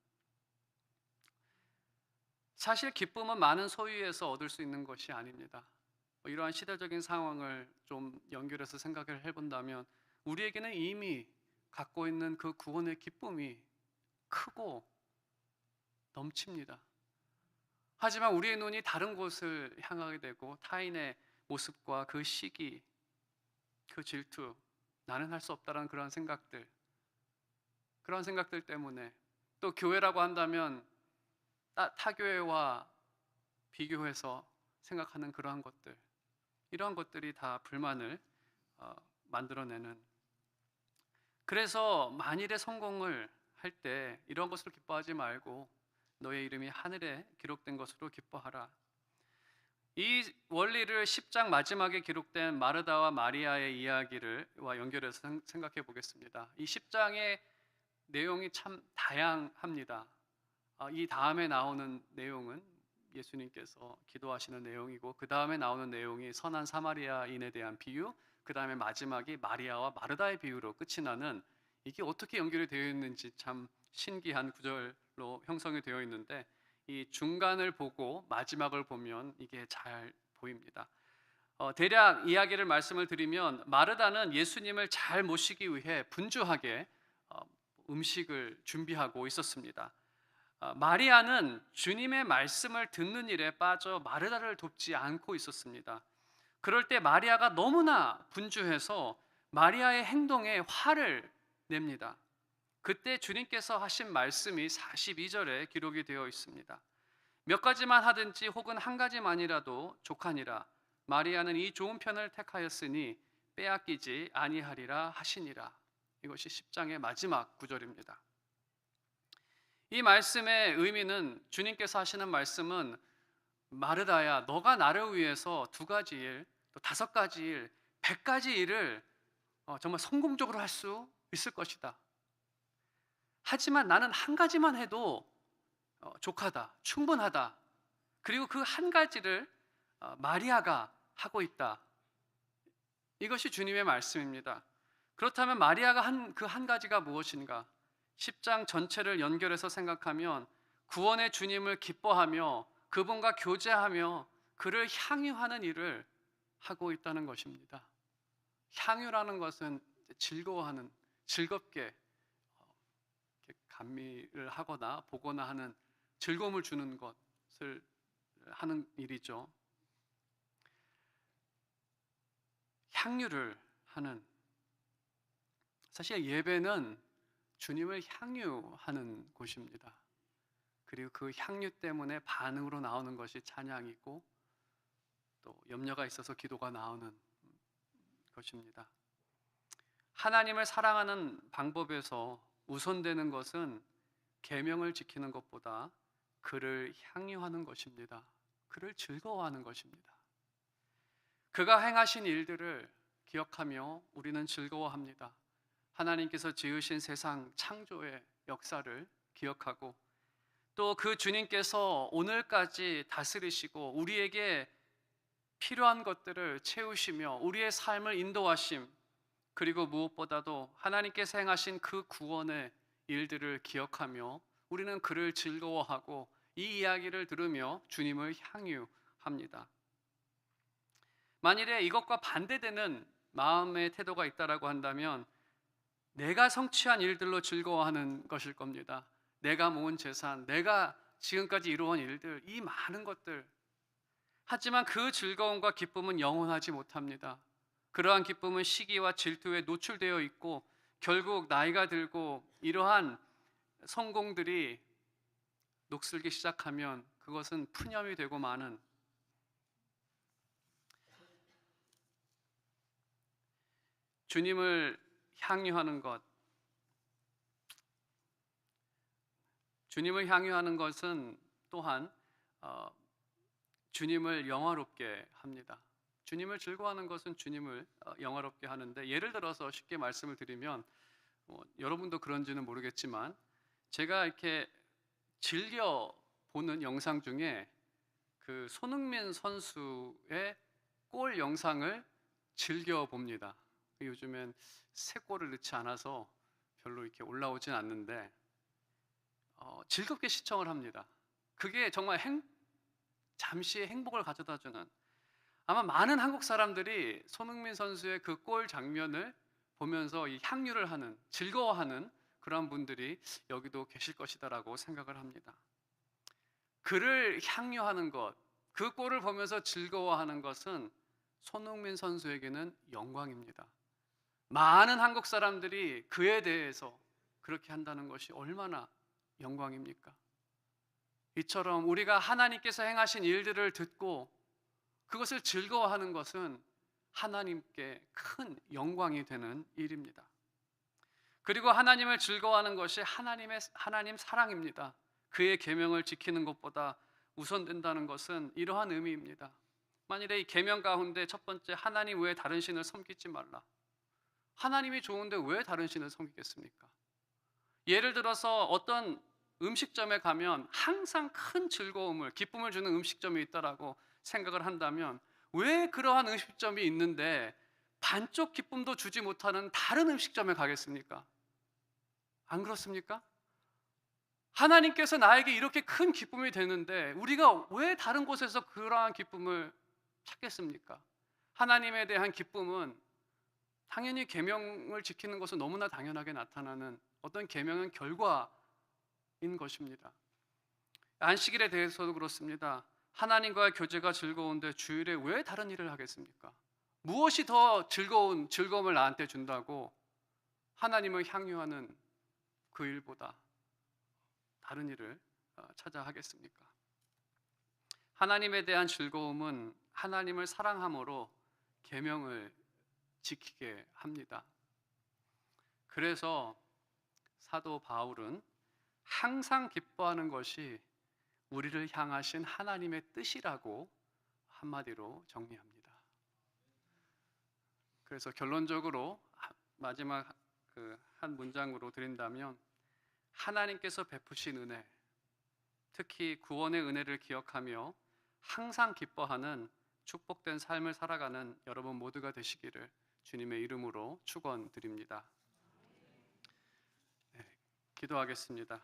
[SPEAKER 5] 사실 기쁨은 많은 소유에서 얻을 수 있는 것이 아닙니다. 이러한 시대적인 상황을 좀 연결해서 생각을 해본다면 우리에게는 이미 갖고 있는 그 구원의 기쁨이 크고 넘칩니다. 하지만 우리의 눈이 다른 곳을 향하게 되고 타인의 모습과 그 시기, 그 질투, 나는 할 수 없다라는 그런 생각들 때문에, 또 교회라고 한다면 타교회와 비교해서 생각하는 그러한 것들, 이러한 것들이 다 불만을 만들어내는, 그래서 만일의 성공을 할 때 이런 것으로 기뻐하지 말고 너의 이름이 하늘에 기록된 것으로 기뻐하라. 이 원리를 10장 마지막에 기록된 마르다와 마리아의 이야기와 연결해서 생각해 보겠습니다. 이 10장의 내용이 참 다양합니다. 이 다음에 나오는 내용은 예수님께서 기도하시는 내용이고, 그 다음에 나오는 내용이 선한 사마리아인에 대한 비유, 그 다음에 마지막이 마리아와 마르다의 비유로 끝이 나는, 이게 어떻게 연결이 되어 있는지 참 신기한 구절로 형성이 되어 있는데, 이 중간을 보고 마지막을 보면 이게 잘 보입니다. 대략 이야기를 말씀을 드리면, 마르다는 예수님을 잘 모시기 위해 분주하게 음식을 준비하고 있었습니다. 마리아는 주님의 말씀을 듣는 일에 빠져 마르다를 돕지 않고 있었습니다. 그럴 때 마리아가 너무나 분주해서 마리아의 행동에 화를 냅니다. 그때 주님께서 하신 말씀이 42절에 기록이 되어 있습니다. 몇 가지만 하든지 혹은 한 가지만이라도 족하니라. 마리아는 이 좋은 편을 택하였으니 빼앗기지 아니하리라 하시니라. 이것이 10장의 마지막 구절입니다. 이 말씀의 의미는, 주님께서 하시는 말씀은 마르다야, 너가 나를 위해서 2가지 일, 또 5가지 일, 100가지 일을 정말 성공적으로 할 수 있을 것이다. 하지만 나는 한 가지만 해도 족하다, 충분하다. 그리고 그 한 가지를 마리아가 하고 있다. 이것이 주님의 말씀입니다. 그렇다면 마리아가 한 그 한 가지가 무엇인가? 10장 전체를 연결해서 생각하면 구원의 주님을 기뻐하며 그분과 교제하며 그를 향유하는 일을 하고 있다는 것입니다. 향유라는 것은 즐거워하는, 즐겁게 감미를 하거나 보거나 하는 즐거움을 주는 것을 하는 일이죠. 향유를 하는, 사실 예배는 주님을 향유하는 곳입니다. 그리고 그 향유 때문에 반응으로 나오는 것이 찬양이고 또 염려가 있어서 기도가 나오는 것입니다. 하나님을 사랑하는 방법에서 우선되는 것은 계명을 지키는 것보다 그를 향유하는 것입니다. 그를 즐거워하는 것입니다. 그가 행하신 일들을 기억하며 우리는 즐거워합니다. 하나님께서 지으신 세상 창조의 역사를 기억하고 또 그 주님께서 오늘까지 다스리시고 우리에게 필요한 것들을 채우시며 우리의 삶을 인도하심, 그리고 무엇보다도 하나님께서 행하신 그 구원의 일들을 기억하며 우리는 그를 즐거워하고 이 이야기를 들으며 주님을 향유합니다. 만일에 이것과 반대되는 마음의 태도가 있다라고 한다면 내가 성취한 일들로 즐거워하는 것일 겁니다. 내가 모은 재산, 내가 지금까지 이루어온 일들, 이 많은 것들. 하지만 그 즐거움과 기쁨은 영원하지 못합니다. 그러한 기쁨은 시기와 질투에 노출되어 있고 결국 나이가 들고 이러한 성공들이 녹슬기 시작하면 그것은 푸념이 되고 마는, 주님을 향유하는 것, 주님을 향유하는 것은 또한 주님을 영화롭게 합니다. 주님을 즐거워하는 것은 주님을 영화롭게 하는데, 예를 들어서 쉽게 말씀을 드리면 여러분도 그런지는 모르겠지만 제가 이렇게 즐겨 보는 영상 중에 그 손흥민 선수의 골 영상을 즐겨 봅니다. 요즘엔 새 골을 넣지 않아서 별로 이렇게 올라오진 않는데 즐겁게 시청을 합니다. 그게 정말 잠시의 행복을 가져다주는, 아마 많은 한국 사람들이 손흥민 선수의 그 골 장면을 보면서 이 향유를 하는, 즐거워하는 그런 분들이 여기도 계실 것이다라고 생각을 합니다. 그를 향유하는 것, 그 골을 보면서 즐거워하는 것은 손흥민 선수에게는 영광입니다. 많은 한국 사람들이 그에 대해서 그렇게 한다는 것이 얼마나 영광입니까? 이처럼 우리가 하나님께서 행하신 일들을 듣고 그것을 즐거워하는 것은 하나님께 큰 영광이 되는 일입니다. 그리고 하나님을 즐거워하는 것이 하나님 사랑입니다. 그의 계명을 지키는 것보다 우선된다는 것은 이러한 의미입니다. 만일에 이 계명 가운데 첫 번째, 하나님 외에 다른 신을 섬기지 말라. 하나님이 좋은데 왜 다른 신을 섬기겠습니까? 예를 들어서 어떤 음식점에 가면 항상 큰 즐거움을, 기쁨을 주는 음식점이 있다라고 생각을 한다면 왜 그러한 음식점이 있는데 반쪽 기쁨도 주지 못하는 다른 음식점에 가겠습니까? 안 그렇습니까? 하나님께서 나에게 이렇게 큰 기쁨이 되는데 우리가 왜 다른 곳에서 그러한 기쁨을 찾겠습니까? 하나님에 대한 기쁨은 당연히 계명을 지키는 것은 너무나 당연하게 나타나는 어떤 계명은 결과인 것입니다. 안식일에 대해서도 그렇습니다. 하나님과의 교제가 즐거운데 주일에 왜 다른 일을 하겠습니까? 무엇이 더 즐거움을 나한테 준다고 하나님을 향유하는 그 일보다 다른 일을 찾아 하겠습니까? 하나님에 대한 즐거움은 하나님을 사랑함으로 계명을 지키게 합니다. 그래서 사도 바울은 항상 기뻐하는 것이 우리를 향하신 하나님의 뜻이라고 한마디로 정리합니다. 그래서 결론적으로 마지막 한 문장으로 드린다면, 하나님께서 베푸신 은혜, 특히 구원의 은혜를 기억하며 항상 기뻐하는 축복된 삶을 살아가는 여러분 모두가 되시기를 주님의 이름으로 축원드립니다. 네, 기도하겠습니다.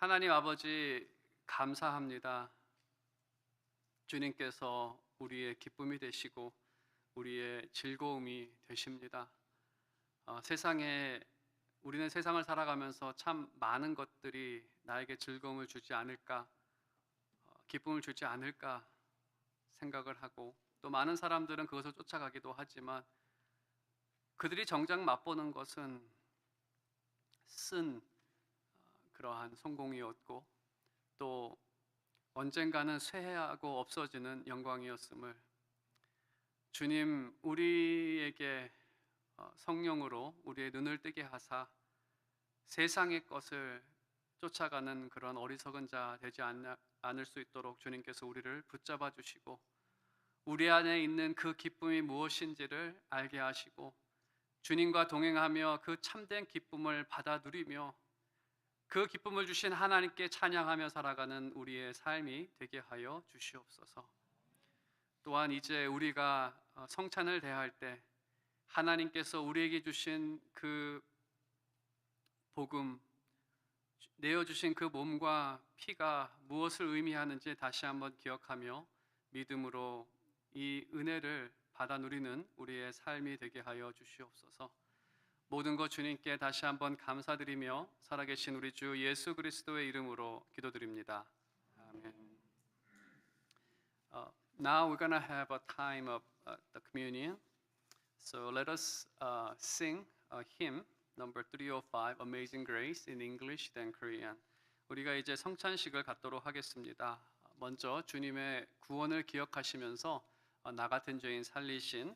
[SPEAKER 5] 하나님 아버지 감사합니다. 주님께서 우리의 기쁨이 되시고 우리의 즐거움이 되십니다. 우리는 세상을 살아가면서 참 많은 것들이 나에게 즐거움을 주지 않을까, 기쁨을 주지 않을까 생각을 하고, 또 많은 사람들은 그것을 쫓아가기도 하지만 그들이 정작 맛보는 것은 쓴 그러한 성공이었고 또 언젠가는 쇠하고 없어지는 영광이었음을 주님 우리에게 성령으로 우리의 눈을 뜨게 하사 세상의 것을 쫓아가는 그런 어리석은 자 되지 않을 수 있도록 주님께서 우리를 붙잡아 주시고 우리 안에 있는 그 기쁨이 무엇인지를 알게 하시고 주님과 동행하며 그 참된 기쁨을 받아 누리며 그 기쁨을 주신 하나님께 찬양하며 살아가는 우리의 삶이 되게 하여 주시옵소서. 또한 이제 우리가 성찬을 대할 때 하나님께서 우리에게 주신 그 복음, 내어주신 그 몸과 피가 무엇을 의미하는지 다시 한번 기억하며 믿음으로 이 은혜를 받아 누리는 우리의 삶이 되게 하여 주시옵소서. 모든 것 주님께 다시 한번 감사드리며 살아계신 우리 주 예수 그리스도의 이름으로 기도드립니다. 아멘. Now we're gonna have a time of the communion. So let us sing a hymn number 305, Amazing Grace in English then Korean. 우리가 이제 성찬식을 갖도록 하겠습니다. 먼저 주님의 구원을 기억하시면서 나 같은 죄인 살리신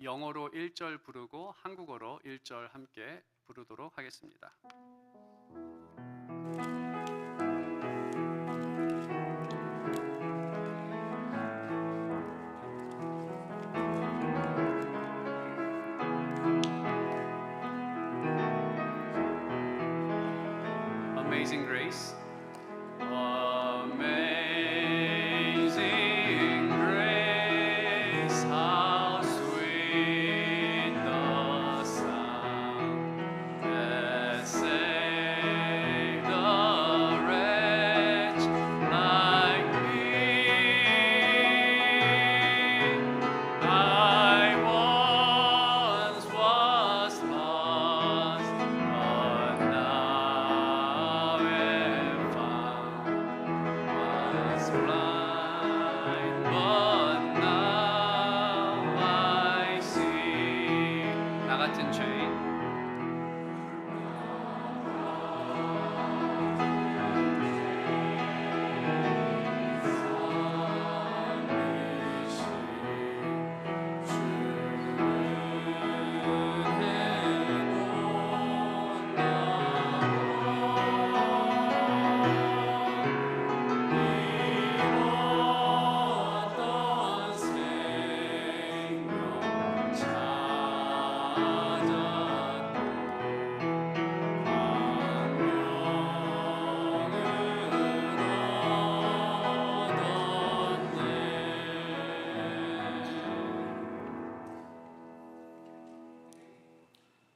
[SPEAKER 5] 영어로 1절 부르고 한국어로 1절 함께 부르도록 하겠습니다. Amazing Grace. Amazing grace, how sweet the sound that saved a wretch like me. I once was lost, but now am found. Was blind, but now I see. 나 같은 죄인.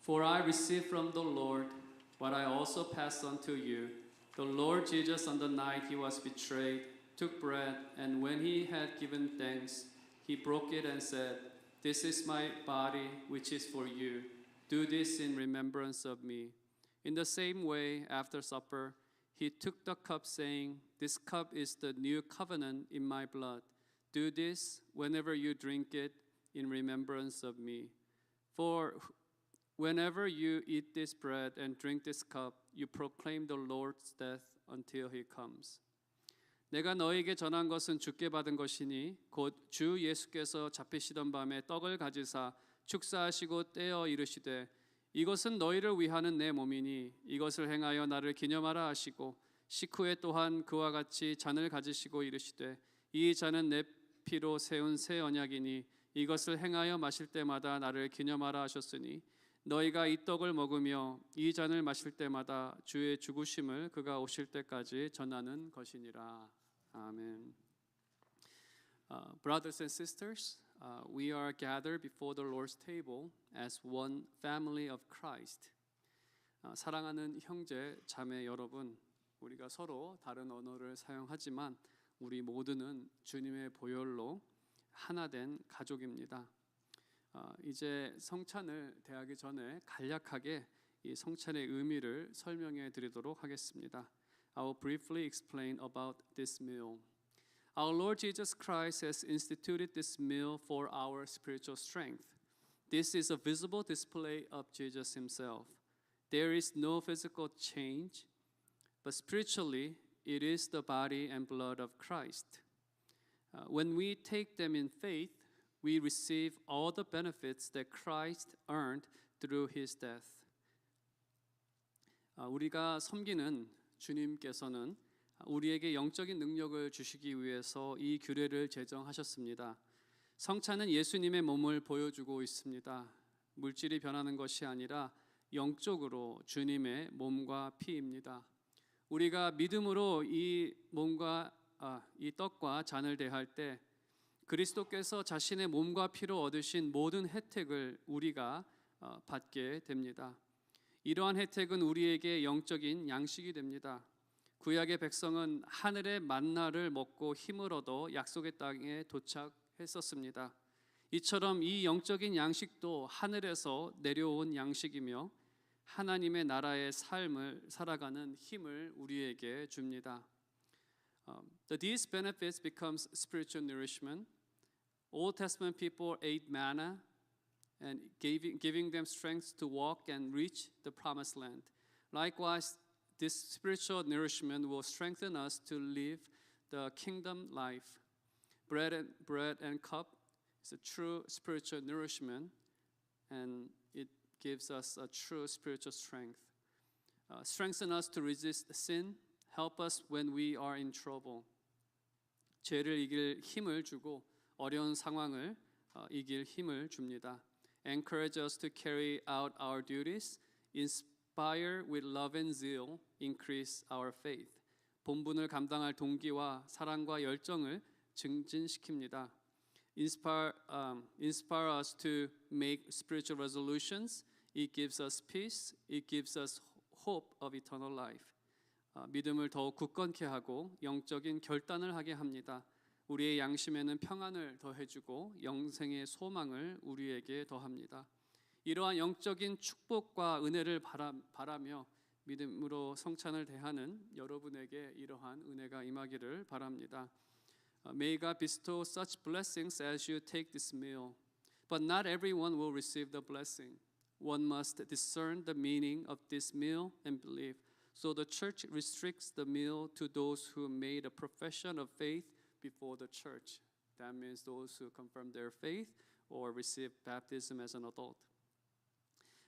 [SPEAKER 5] For I received from the Lord what I also passed on to you. The Lord Jesus, on the night he was betrayed, took bread, and when he had given thanks, he broke it and said, "This is my body, which is for you. Do this in remembrance of me." In the same way, after supper, he took the cup, saying, "This cup is the new covenant in my blood. Do this whenever you drink it in remembrance of me. For whenever you eat this bread and drink this cup, you proclaim the Lord's death until he comes." 내가 너에게 전한 것은 주께 받은 것이니 곧 주 예수께서 잡히시던 밤에 떡을 가지사 축사하시고 떼어 이르시되 이것은 너희를 위하는 내 몸이니 이것을 행하여 나를 기념하라 하시고 식후에 또한 그와 같이 잔을 가지시고 이르시되 이 잔은 내 피로 세운 새 언약이니 이것을 행하여 마실 때마다 나를 기념하라 하셨으니 너희가 이 떡을 먹으며 이 잔을 마실 때마다 주의 죽으심을 그가 오실 때까지 전하는 것이니라. 아멘. Brothers and sisters, we are gathered before the Lord's table as one family of Christ. 사랑하는 형제, 자매 여러분, 우리가 서로 다른 언어를 사용하지만 우리 모두는 주님의 보혈로 하나된 가족입니다. 이제 성찬을 대하기 전에 간략하게 이 성찬의 의미를 설명해 드리도록 하겠습니다. I will briefly explain about this meal. Our Lord Jesus Christ has instituted this meal for our spiritual strength. This is a visible display of Jesus himself. There is no physical change, but spiritually it is the body and blood of Christ. When we take them in faith, we receive all the benefits that Christ earned through his death. 우리가 섬기는 주님께서는 우리에게 영적인 능력을 주시기 위해서 이 규례를 제정하셨습니다. 성찬은 예수님의 몸을 보여주고 있습니다. 물질이 변하는 것이 아니라 영적으로 주님의 몸과 피입니다. 우리가 믿음으로 이 떡과 잔을 대할 때 그리스도께서 자신의 몸과 피로 얻으신 모든 혜택을 우리가 받게 됩니다. 이러한 혜택은 우리에게 영적인 양식이 됩니다. 구약의 백성은 하늘의 만나를 먹고 힘을 얻어 약속의 땅에 도착했었습니다. 이처럼 이 영적인 양식도 하늘에서 내려온 양식이며 하나님의 나라의 삶을 살아가는 힘을 우리에게 줍니다. These benefits becomes spiritual nourishment. Old Testament people ate manna and giving them strength to walk and reach the promised land. Likewise, this spiritual nourishment will strengthen us to live the kingdom life. Bread and cup is a true spiritual nourishment, and it gives us a true spiritual strength. Strengthen us to resist sin. Help us when we are in trouble. 죄를 이길 힘을 주고 어려운 상황을 이길 힘을 줍니다. Encourage us to carry out our duties. Inspire with love and zeal. Increase our faith. 본분을 감당할 동기와 사랑과 열정을 증진시킵니다. Inspire us to make spiritual resolutions. It gives us peace. It gives us hope of eternal life. 믿음을 더욱 굳건케 하고 영적인 결단을 하게 합니다. 우리의 양심에는 평안을 더해주고 영생의 소망을 우리에게 더합니다. 이러한 영적인 축복과 은혜를 바라며 믿음으로 성찬을 대하는 여러분에게 이러한 은혜가 임하기를 바랍니다. May God bestow such blessings as you take this meal. But not everyone will receive the blessing. One must discern the meaning of this meal and believe. So the church restricts the meal to those who made a profession of faith before the church. That means those who confirm their faith or receive baptism as an adult.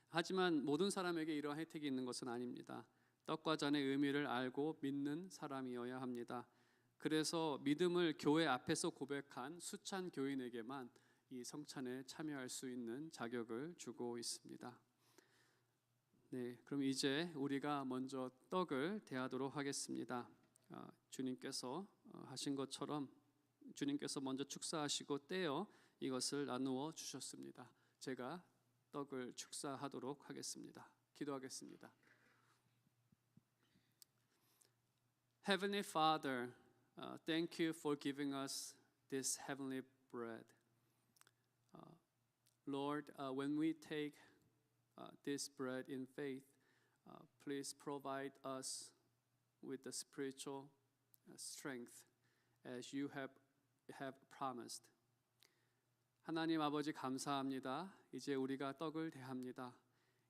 [SPEAKER 5] 하지만 모든 사람에게 이러한 혜택이 있는 것은 아닙니다. 떡과 잔의 의미를 알고 믿는 사람이어야 합니다. 그래서 믿음을 교회 앞에서 고백한 수찬 교인에게만 이 성찬에 참여할 수 있는 자격을 주고 있습니다. 네, 그럼 이제 우리가 먼저 떡을 대하도록 하겠습니다. 주님께서 하신 것처럼 주님께서 먼저 축사하시고 떼어 이것을 나누어 주셨습니다. 제가 떡을 축사하도록 하겠습니다. 기도하겠습니다. Heavenly Father, thank you for giving us this heavenly bread. Lord, when we take this bread in faith, please provide us with the spiritual strength as you have promised. 하나님 아버지 감사합니다. 이제 우리가 떡을 대합니다.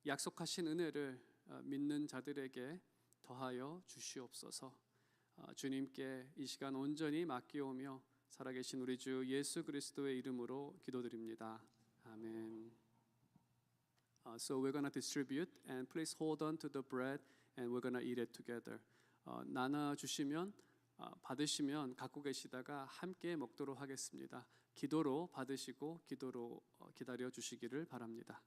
[SPEAKER 5] 약속하신 은혜를 믿는 자들에게 더하여 주시옵소서. 주님께 이 시간 온전히 맡기오며 살아계신 우리 주 예수 그리스도의 이름으로 기도드립니다. 아멘. So we're going to distribute and please hold on to the bread and we're going to eat it together. 나눠 주시면 받으시면 갖고 계시다가 함께 먹도록 하겠습니다. 기도로 받으시고 기도로 기다려 주시기를 바랍니다.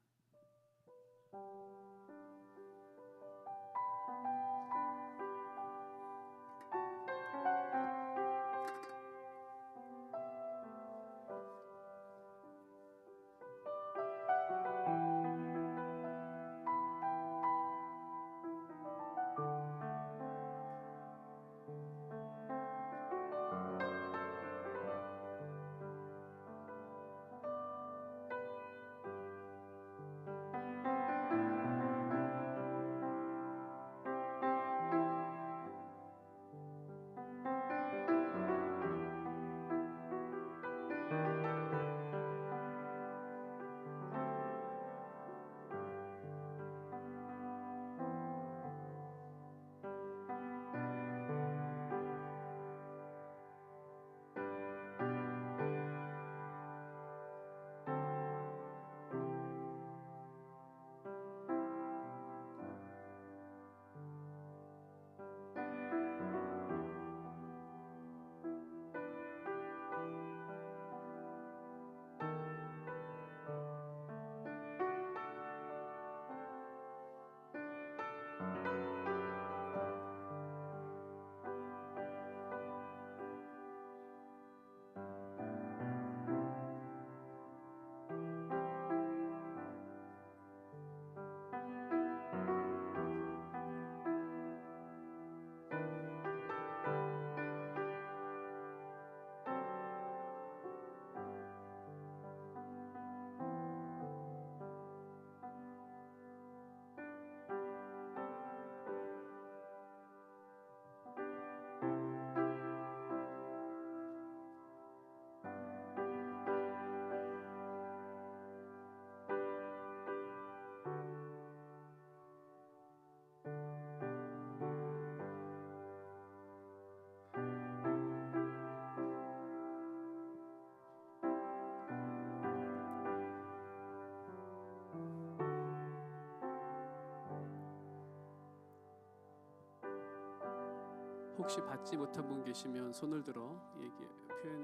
[SPEAKER 5] 혹시 받지 못한 분 계시면 손을 들어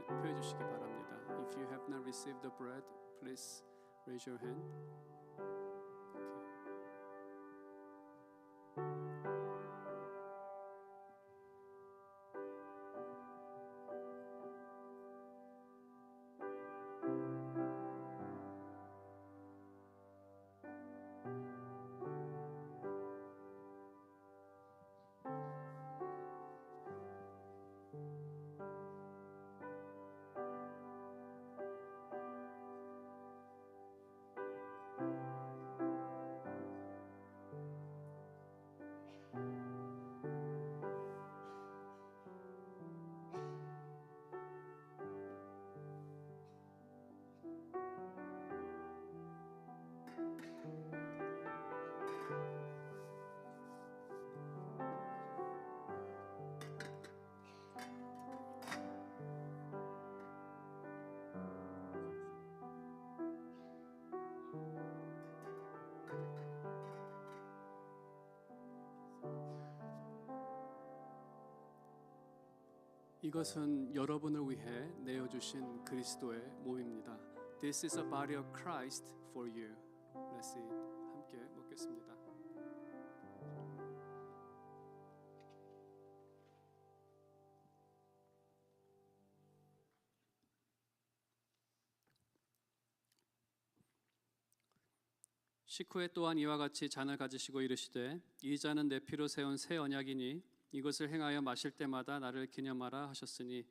[SPEAKER 5] 표해 주시기 바랍니다. If you have not received the bread, please raise your hand. 이것은 여러분을 위해 내어 주신 그리스도의 몸입니다. This is a body of Christ for you. Let's eat. 함께 먹겠습니다. 식후에 또한 이와 같이 잔을 가지시고 이르시되 이 잔은 내 피로 세운 새 언약이니 이것을 행하여 마실 때마다 나를 기념하라 하셨으니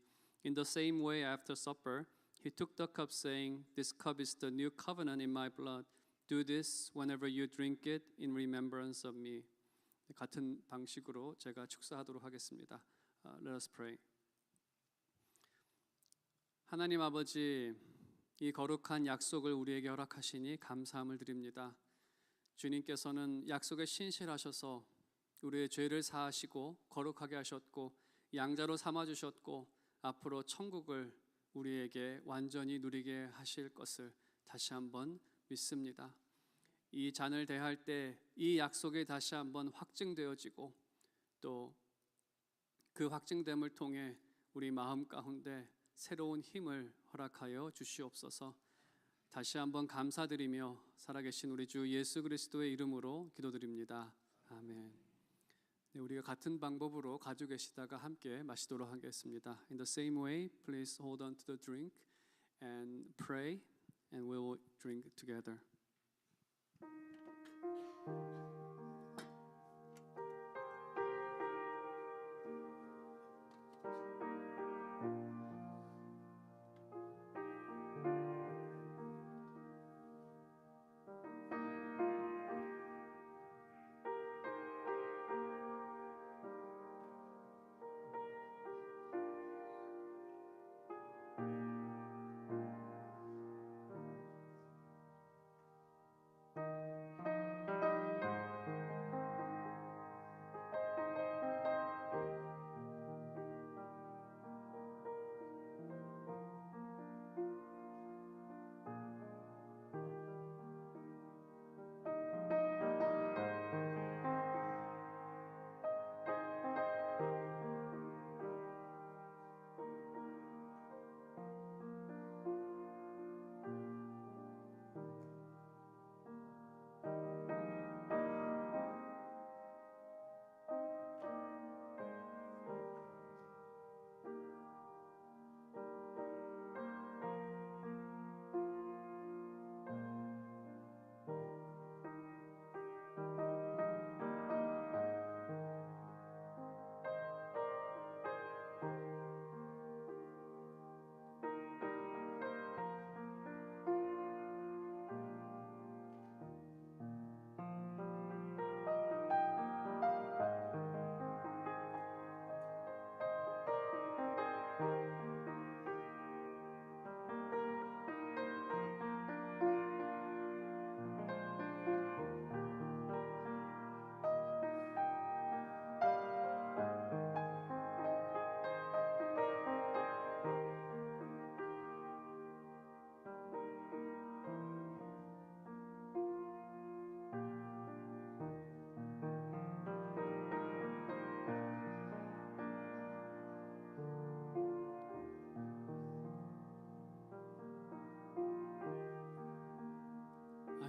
[SPEAKER 5] In the same way after supper he took the cup saying This cup is the new covenant in my blood. Do this whenever you drink it in remembrance of me. 같은 방식으로 제가 축사하도록 하겠습니다. Let us pray. 하나님 아버지, 이 거룩한 약속을 우리에게 허락하시니 감사함을 드립니다. 주님께서는 약속에 신실하셔서 우리의 죄를 사하시고 거룩하게 하셨고 양자로 삼아주셨고 앞으로 천국을 우리에게 완전히 누리게 하실 것을 다시 한번 믿습니다. 이 잔을 대할 때 이 약속이 다시 한번 확증되어지고 또 그 확증됨을 통해 우리 마음 가운데 새로운 힘을 허락하여 주시옵소서. 다시 한번 감사드리며 살아계신 우리 주 예수 그리스도의 이름으로 기도드립니다. 아멘. 네, 우리가 같은 방법으로 가지고 계시다가 함께 마시도록 하겠습니다. In the same way, please hold on to the drink and pray, and we will drink together.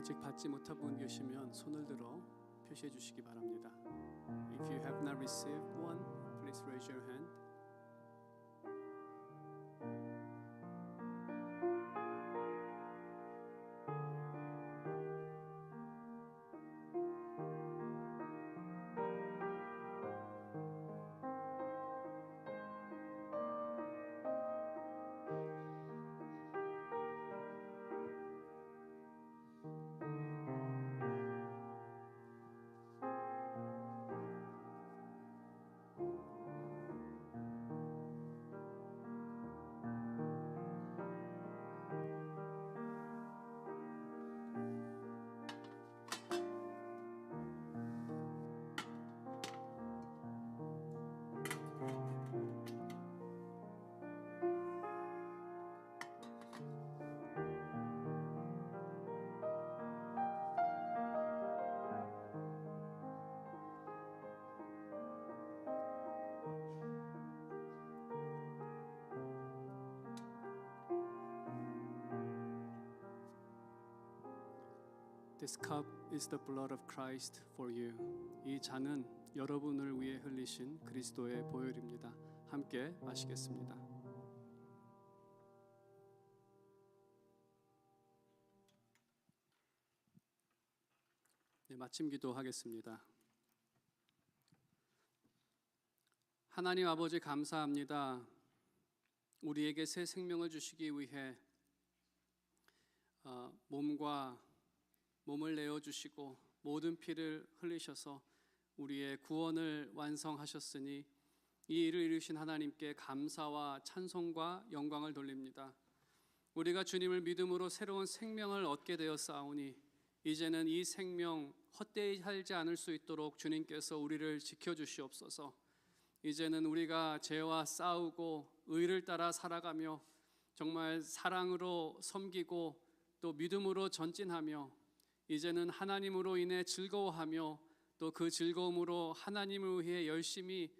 [SPEAKER 5] 아직 받지 못한 분 계시면 손을 들어 표시해 주시기 바랍니다. If you have not received one, please raise your hand. This cup is the blood of Christ for you. 이 잔은 여러분을 위해 흘리신 그리스도의 보혈입니다. 함께 마시겠습니다. 네, 마침 기도하겠습니다. 하나님 아버지 감사합니다. 우리에게 새 생명을 주시기 위해 몸을 내어주시고 모든 피를 흘리셔서 우리의 구원을 완성하셨으니 이 일을 이루신 하나님께 감사와 찬송과 영광을 돌립니다. 우리가 주님을 믿음으로 새로운 생명을 얻게 되었사오니 이제는 이 생명 헛되이 살지 않을 수 있도록 주님께서 우리를 지켜주시옵소서. 이제는 우리가 죄와 싸우고 의를 따라 살아가며 정말 사랑으로 섬기고 또 믿음으로 전진하며 이제는 하나님으로 인해 즐거워하며 또 그 즐거움으로 하나님을 위해 열심히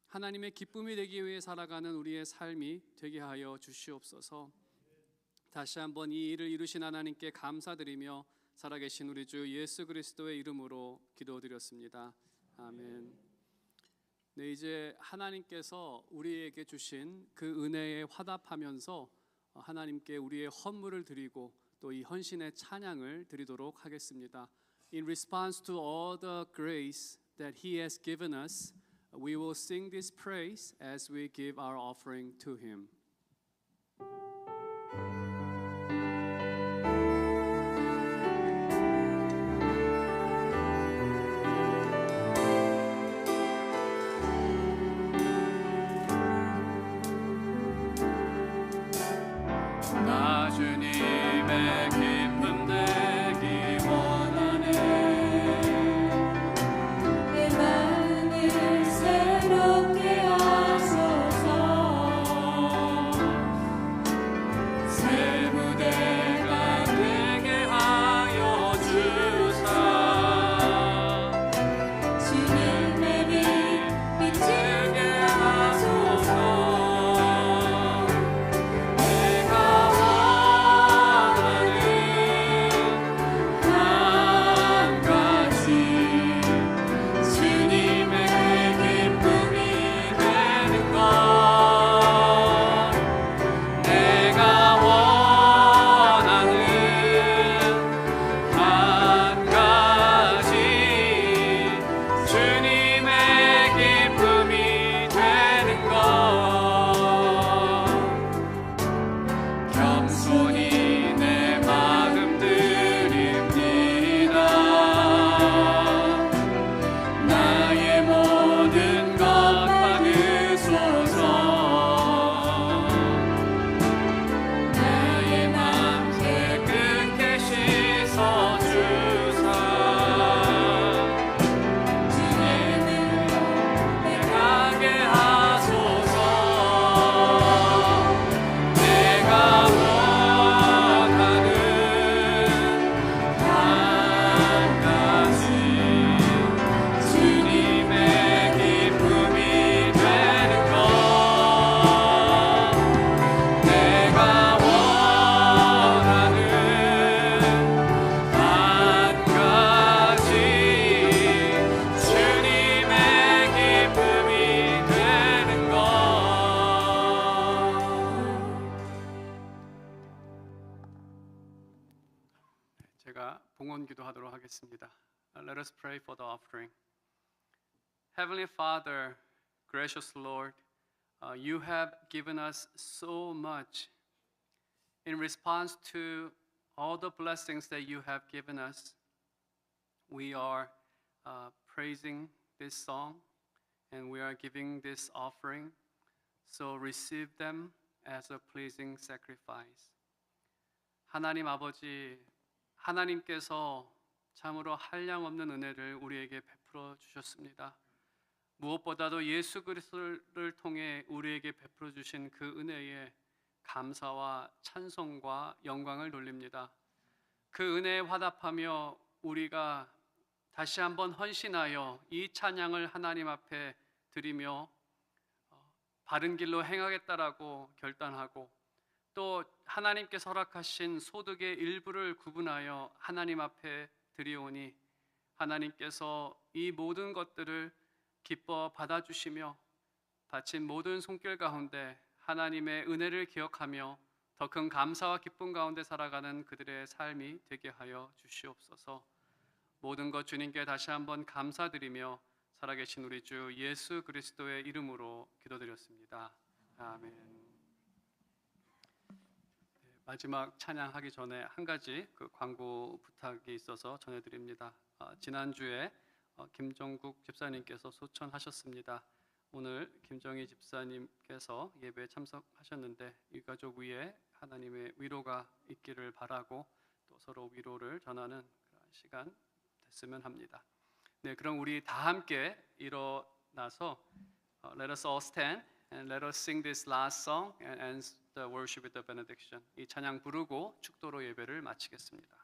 [SPEAKER 5] 하나님의 기쁨이 되기 위해 살아가는 우리의 삶이 되게 하여 주시옵소서. 다시 한번 이 일을 이루신 하나님께 감사드리며 살아계신 우리 주 예수 그리스도의 이름으로 기도드렸습니다. 아멘. 네, 이제 하나님께서 우리에게 주신 그 은혜에 화답하면서 하나님께 우리의 헌물을 드리고 또 이 헌신의 찬양을 드리도록 하겠습니다. In response to all the grace that He has given us, we will sing this praise as we give our offering to Him.
[SPEAKER 2] 나 주님의 기쁨 되기 원하네.
[SPEAKER 4] 내 마음을 새롭게 하소서.
[SPEAKER 2] 새 무대가 되게 하여 주사.
[SPEAKER 4] 주님의 빛 비추게 하소서.
[SPEAKER 2] 내가
[SPEAKER 5] 제가 봉헌기도 하도록 하겠습니다. Let us pray for the offering. Heavenly Father, gracious Lord, you have given us so much. In response to all the blessings that you have given us, we are praising this song and we are giving this offering. So receive them as a pleasing sacrifice. 하나님 아버지, 하나님께서 참으로 한량없는 은혜를 우리에게 베풀어 주셨습니다. 무엇보다도 예수 그리스도를 통해 우리에게 베풀어 주신 그 은혜에 감사와 찬송과 영광을 돌립니다. 그 은혜에 화답하며 우리가 다시 한번 헌신하여 이 찬양을 하나님 앞에 드리며 바른 길로 행하겠다라고 결단하고 또 하나님께서 허락하신 소득의 일부를 구분하여 하나님 앞에 드리오니 하나님께서 이 모든 것들을 기뻐 받아주시며 바친 모든 손길 가운데 하나님의 은혜를 기억하며 더 큰 감사와 기쁨 가운데 살아가는 그들의 삶이 되게 하여 주시옵소서. 모든 것 주님께 다시 한번 감사드리며 살아계신 우리 주 예수 그리스도의 이름으로 기도드렸습니다. 아멘. 마지막 찬양하기 전에 한 가지 광고 부탁이 있어서 전해드립니다. 지난주에 김정국 집사님께서 소천하셨습니다. 오늘 김정희 집사님께서 예배에 참석하셨는데 유가족 위에 하나님의 위로가 있기를 바라고 또 서로 위로를 전하는 시간 됐으면 합니다. 네, 그럼 우리 다 함께 일어나서 Let us all stand and let us sing this last song and end the worship with the benediction. 이 찬양 부르고 축도로 예배를 마치겠습니다.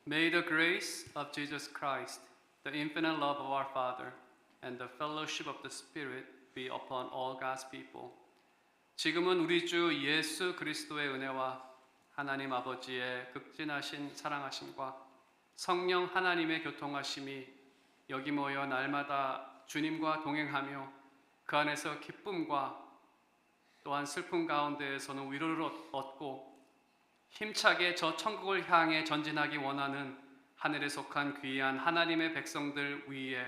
[SPEAKER 5] May the grace of Jesus Christ, the infinite love of our Father, and the fellowship of the Spirit be upon all God's people. 지금은 우리 주 예수 그리스도의 은혜와 하나님 아버지의 극진하신 사랑하심과 성령 하나님의 교통하심이 여기 모여 날마다 주님과 동행하며 그 안에서 기쁨과 또한 슬픔 가운데에서는 위로를 얻고 힘차게 저 천국을 향해 전진하기 원하는 하늘에 속한 귀한 하나님의 백성들 위에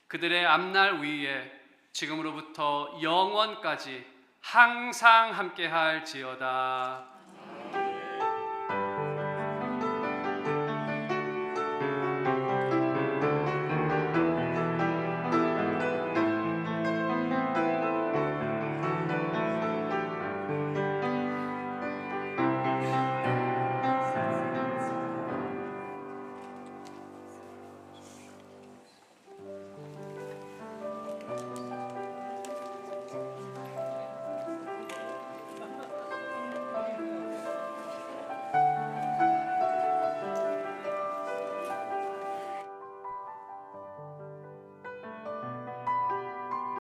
[SPEAKER 5] 그들의 앞날 위에 지금으로부터 영원까지 항상 함께할지어다.